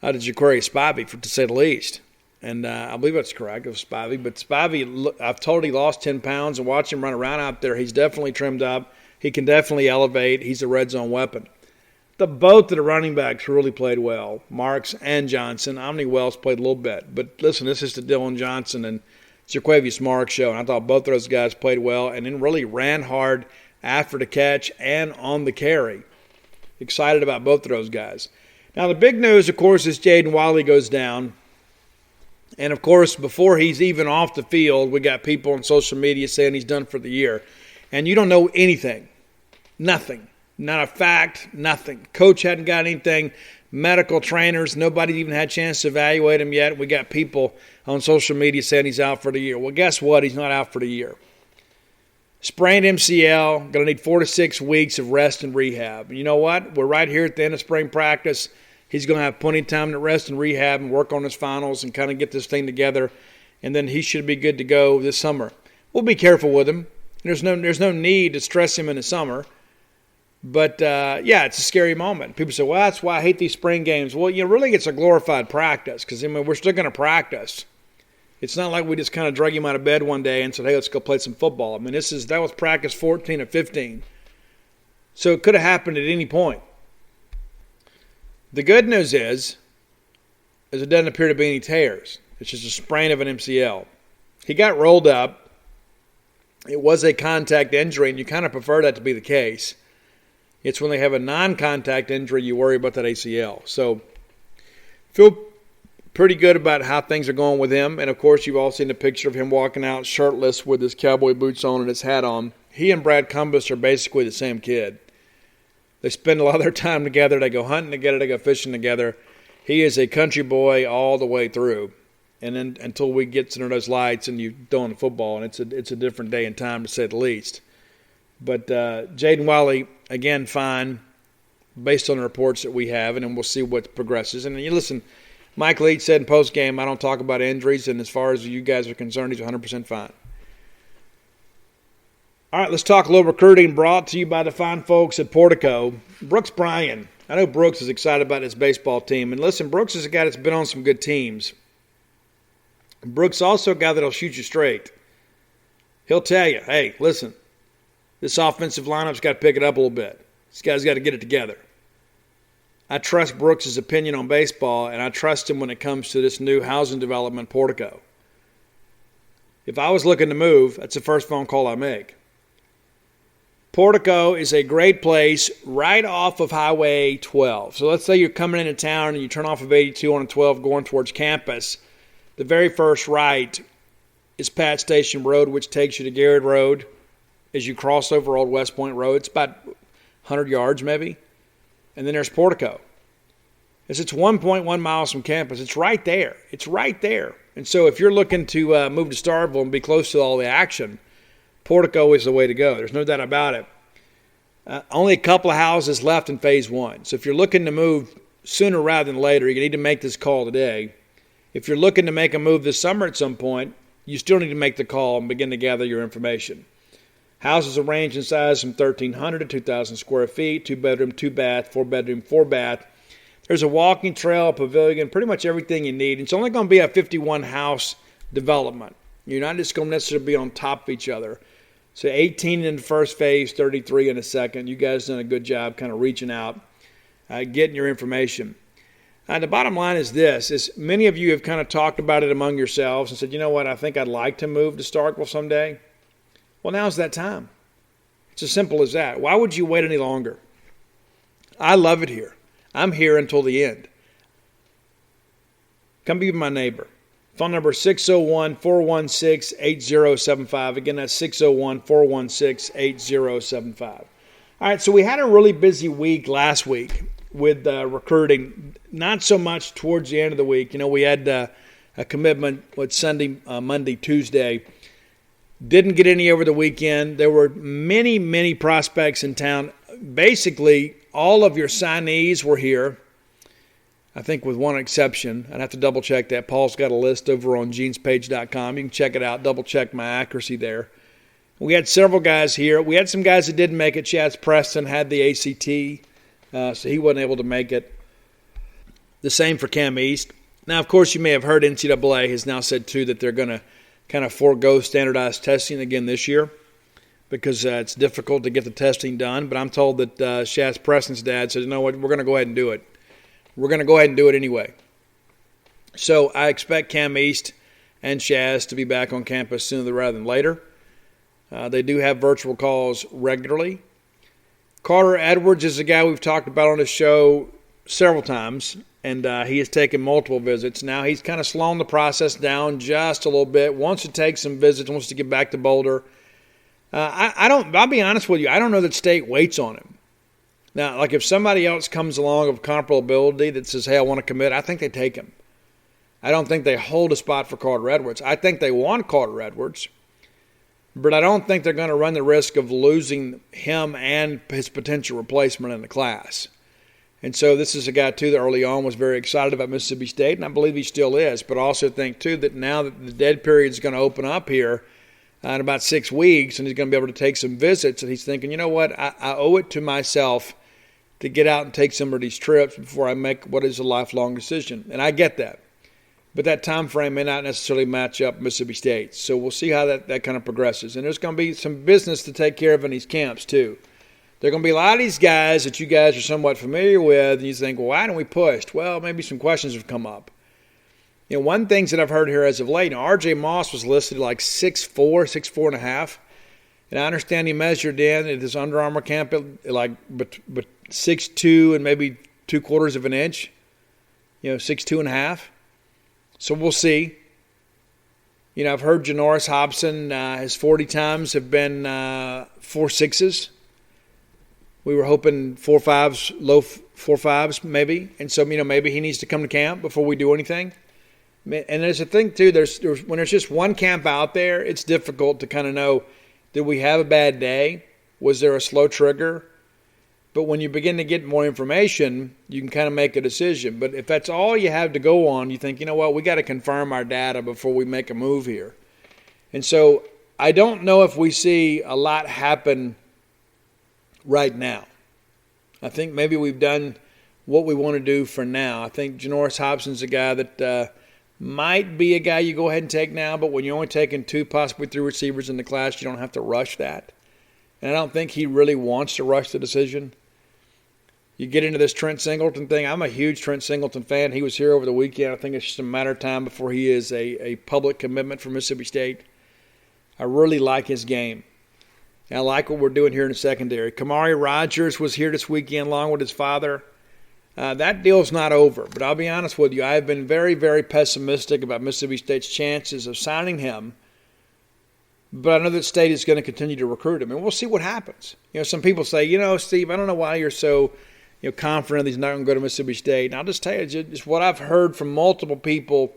Jaquarii Spivey, to say the least. And I believe that's correct. It was Spivey. But Spivey, I've told he lost 10 pounds, and watch him run around out there. He's definitely trimmed up. He can definitely elevate. He's a red zone weapon. Both of the running backs really played well, Marks and Johnson. Omni Wells played a little bit. But listen, this is the Dylan Johnson and Jaquavius Marks show, and I thought both of those guys played well and then really ran hard after the catch and on the carry. Excited about both of those guys. Now, the big news, of course, is Jaden Walley goes down. And, of course, before he's even off the field, we got people on social media saying he's done for the year. And you don't know anything. Nothing. Not a fact, nothing. Coach hadn't got anything. Medical trainers, nobody even had a chance to evaluate him yet. We got people on social media saying he's out for the year. Well, guess what? He's not out for the year. Sprained MCL, going to need 4 to 6 weeks of rest and rehab. And you know what? We're right here at the end of spring practice. He's going to have plenty of time to rest and rehab and work on his finals and kind of get this thing together. And then he should be good to go this summer. We'll be careful with him. There's no need to stress him in the summer. But, yeah, it's a scary moment. People say, well, that's why I hate these spring games. Well, really, it's a glorified practice because, we're still going to practice. It's not like we just kind of drug him out of bed one day and said, hey, let's go play some football. That was practice 14 or 15. So it could have happened at any point. The good news is it doesn't appear to be any tears. It's just a sprain of an MCL. He got rolled up. It was a contact injury, and you kind of prefer that to be the case. It's when they have a non-contact injury you worry about that ACL. So feel pretty good about how things are going with him. And, of course, you've all seen the picture of him walking out shirtless with his cowboy boots on and his hat on. He and Brad Cumbus are basically the same kid. They spend a lot of their time together. They go hunting together. They go fishing together. He is a country boy all the way through. And then until we get under those lights and you throw in the football, and it's a different day and time to say the least. But Jaden Walley, again, fine, based on the reports that we have, and then we'll see what progresses. And you listen, Mike Leach said in postgame, I don't talk about injuries, and as far as you guys are concerned, he's 100% fine. All right, let's talk a little recruiting brought to you by the fine folks at Portico. Brooks Bryan. I know Brooks is excited about his baseball team. And listen, Brooks is a guy that's been on some good teams. Brooks also a guy that'll shoot you straight. He'll tell you, hey, listen, this offensive lineup's got to pick it up a little bit. This guy's got to get it together. I trust Brooks' opinion on baseball, and I trust him when it comes to this new housing development, Portico. If I was looking to move, that's the first phone call I make. Portico is a great place right off of Highway 12. So let's say you're coming into town and you turn off of 82 on 12 going towards campus. The very first right is Pat Station Road, which takes you to Garrett Road as you cross over Old West Point Road. It's about 100 yards maybe. And then there's Portico. It's 1.1 miles from campus. It's right there. It's right there. And so if you're looking to move to Starkville and be close to all the action, Portico is the way to go. There's no doubt about it. Only a couple of houses left in Phase 1. So if you're looking to move sooner rather than later, you need to make this call today. If you're looking to make a move this summer at some point, you still need to make the call and begin to gather your information. Houses are ranged in size from 1,300 to 2,000 square feet, 2-bedroom, 2-bath, 4-bedroom, 4-bath. There's a walking trail, a pavilion, pretty much everything you need. It's only going to be a 51-house development. You're not just going to necessarily be on top of each other. So 18 in the first phase, 33 in the second. You guys done a good job kind of reaching out, getting your information. The bottom line is this, is many of you have kind of talked about it among yourselves and said, you know what, I think I'd like to move to Starkville someday. Well, now's that time. It's as simple as that. Why would you wait any longer? I love it here. I'm here until the end. Come be my neighbor. Phone number 601-416-8075. Again, that's 601-416-8075. All right, so we had a really busy week last week with recruiting. Not so much towards the end of the week. You know, we had a commitment with Sunday, Monday, Tuesday. Didn't get any over the weekend. There were many, many prospects in town. Basically, all of your signees were here. I think with one exception. I'd have to double-check that. Paul's got a list over on genespage.com. You can check it out, double-check my accuracy there. We had several guys here. We had some guys that didn't make it. Chaz Preston had the ACT, so he wasn't able to make it. The same for Cam East. Now, of course, you may have heard NCAA has now said, too, that they're going to kind of forego standardized testing again this year because it's difficult to get the testing done. But I'm told that Chaz Preston's dad says, you know what, we're going to go ahead and do it. We're going to go ahead and do it anyway. So I expect Cam East and Chaz to be back on campus sooner rather than later. They do have virtual calls regularly. Carter Edwards is a guy we've talked about on this show several times, and he has taken multiple visits. Now he's kind of slowing the process down just a little bit. Wants to take some visits, wants to get back to Boulder. I'll be honest with you, I don't know that State waits on him. Now, like if somebody else comes along of comparable ability that says, hey, I want to commit, I think they take him. I don't think they hold a spot for Carter Edwards. I think they want Carter Edwards, but I don't think they're going to run the risk of losing him and his potential replacement in the class. And so this is a guy, too, that early on was very excited about Mississippi State, and I believe he still is. But I also think, too, that now that the dead period is going to open up here in about 6 weeks, and he's going to be able to take some visits, and he's thinking, you know what, I owe it to myself to get out and take some of these trips before I make what is a lifelong decision. And I get that. But that time frame may not necessarily match up Mississippi State. So we'll see how that kind of progresses. And there's going to be some business to take care of in these camps, too. There are going to be a lot of these guys that you guys are somewhat familiar with, and you think, well, why don't we push? Well, maybe some questions have come up. You know, one thing that I've heard here as of late, R.J. Moss was listed like 6'4", 6'4.5". And I understand he measured in at his Under Armour camp at like but 6'2" and maybe 3/4 of an inch. 6'2.5". So we'll see. I've heard Janoris Hobson, his 40 times have been 4.6s. We were hoping 4.5s, low 4.5s maybe. And so, maybe he needs to come to camp before we do anything. And there's a thing, too, when there's just one camp out there, it's difficult to kind of know, did we have a bad day? Was there a slow trigger? But when you begin to get more information, you can kind of make a decision. But if that's all you have to go on, you think, you know what, we got to confirm our data before we make a move here. And so I don't know if we see a lot happen right now. I think maybe we've done what we want to do for now. I think Janoris Hobson's a guy that might be a guy you go ahead and take now, but when you're only taking 2, possibly 3 receivers in the class, you don't have to rush that. And I don't think he really wants to rush the decision. You get into this Trent Singleton thing. I'm a huge Trent Singleton fan. He was here over the weekend. I think it's just a matter of time before he is a public commitment for Mississippi State. I really like his game. And I like what we're doing here in the secondary. Kamari Rogers was here this weekend along with his father. That deal's not over. But I'll be honest with you, I've been very, very pessimistic about Mississippi State's chances of signing him. But I know that State is going to continue to recruit him. And we'll see what happens. Some people say, Steve, I don't know why you're so confident that he's not going to go to Mississippi State. And I'll just tell you, just what I've heard from multiple people,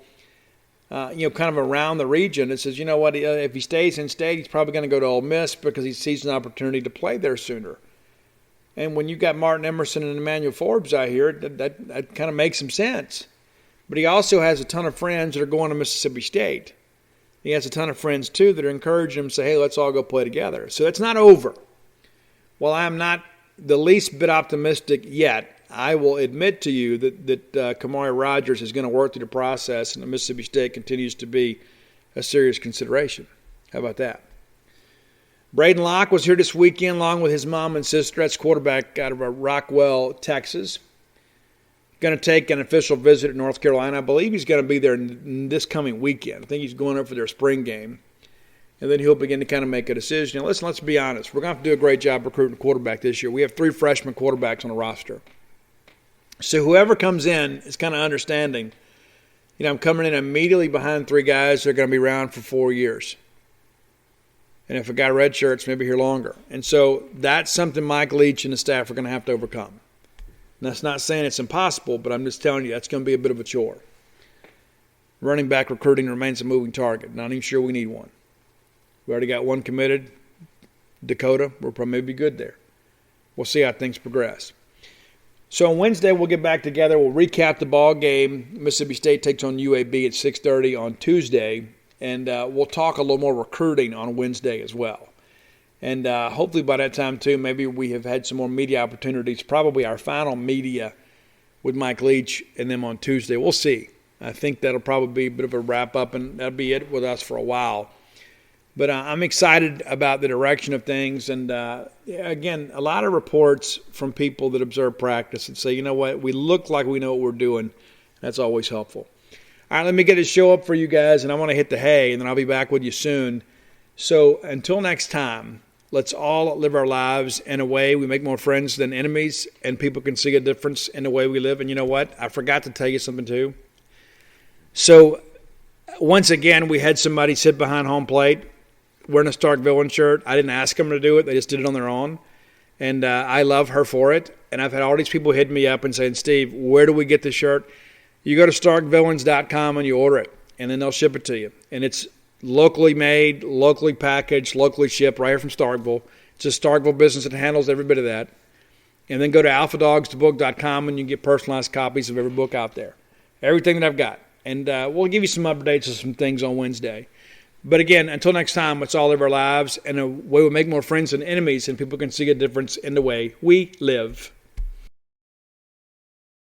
kind of around the region. It says, if he stays in State, he's probably going to go to Ole Miss because he sees an opportunity to play there sooner. And when you got Martin Emerson and Emmanuel Forbes out here, that kind of makes some sense. But he also has a ton of friends that are going to Mississippi State. He has a ton of friends, too, that are encouraging him to say, hey, let's all go play together. So it's not over. While I'm not the least bit optimistic yet, I will admit to you that Kamari Rogers is going to work through the process and that Mississippi State continues to be a serious consideration. How about that? Braden Locke was here this weekend along with his mom and sister. That's quarterback out of Rockwell, Texas. Going to take an official visit to North Carolina. I believe he's going to be there this coming weekend. I think he's going up for their spring game. And then he'll begin to kind of make a decision. Now, listen, let's be honest. We're going to have to do a great job recruiting a quarterback this year. We have 3 freshman quarterbacks on the roster. So whoever comes in is kind of understanding, I'm coming in immediately behind 3 guys that are going to be around for 4 years. And if a guy redshirts, maybe here longer. And so that's something Mike Leach and the staff are going to have to overcome. And that's not saying it's impossible, but I'm just telling you that's going to be a bit of a chore. Running back recruiting remains a moving target. Not even sure we need one. We already got 1 committed. Dakota, we'll probably be good there. We'll see how things progress. So on Wednesday, we'll get back together. We'll recap the ball game. Mississippi State takes on UAB at 6:30 on Tuesday. And we'll talk a little more recruiting on Wednesday as well. And hopefully by that time, too, maybe we have had some more media opportunities. Probably our final media with Mike Leach and them on Tuesday. We'll see. I think that'll probably be a bit of a wrap-up, and that'll be it with us for a while. But I'm excited about the direction of things. And, again, a lot of reports from people that observe practice and say, you know what, we look like we know what we're doing. That's always helpful. All right, let me get this show up for you guys, and I want to hit the hay, and then I'll be back with you soon. So until next time, let's all live our lives in a way we make more friends than enemies, and people can see a difference in the way we live. And you know what? I forgot to tell you something, too. So once again, we had somebody sit behind home plate wearing a Stark Villain shirt. I didn't ask them to do it. They just did it on their own. And I love her for it. And I've had all these people hit me up and saying, Steve, where do we get this shirt? You go to starkvillains.com and you order it, and then they'll ship it to you. And it's locally made, locally packaged, locally shipped right here from Starkville. It's a Starkville business that handles every bit of that. And then go to alphadogsthebook.com and you can get personalized copies of every book out there. Everything that I've got. And we'll give you some updates of some things on Wednesday. But again, until next time, let's all live our lives in a way we make more friends than enemies, and people can see a difference in the way we live.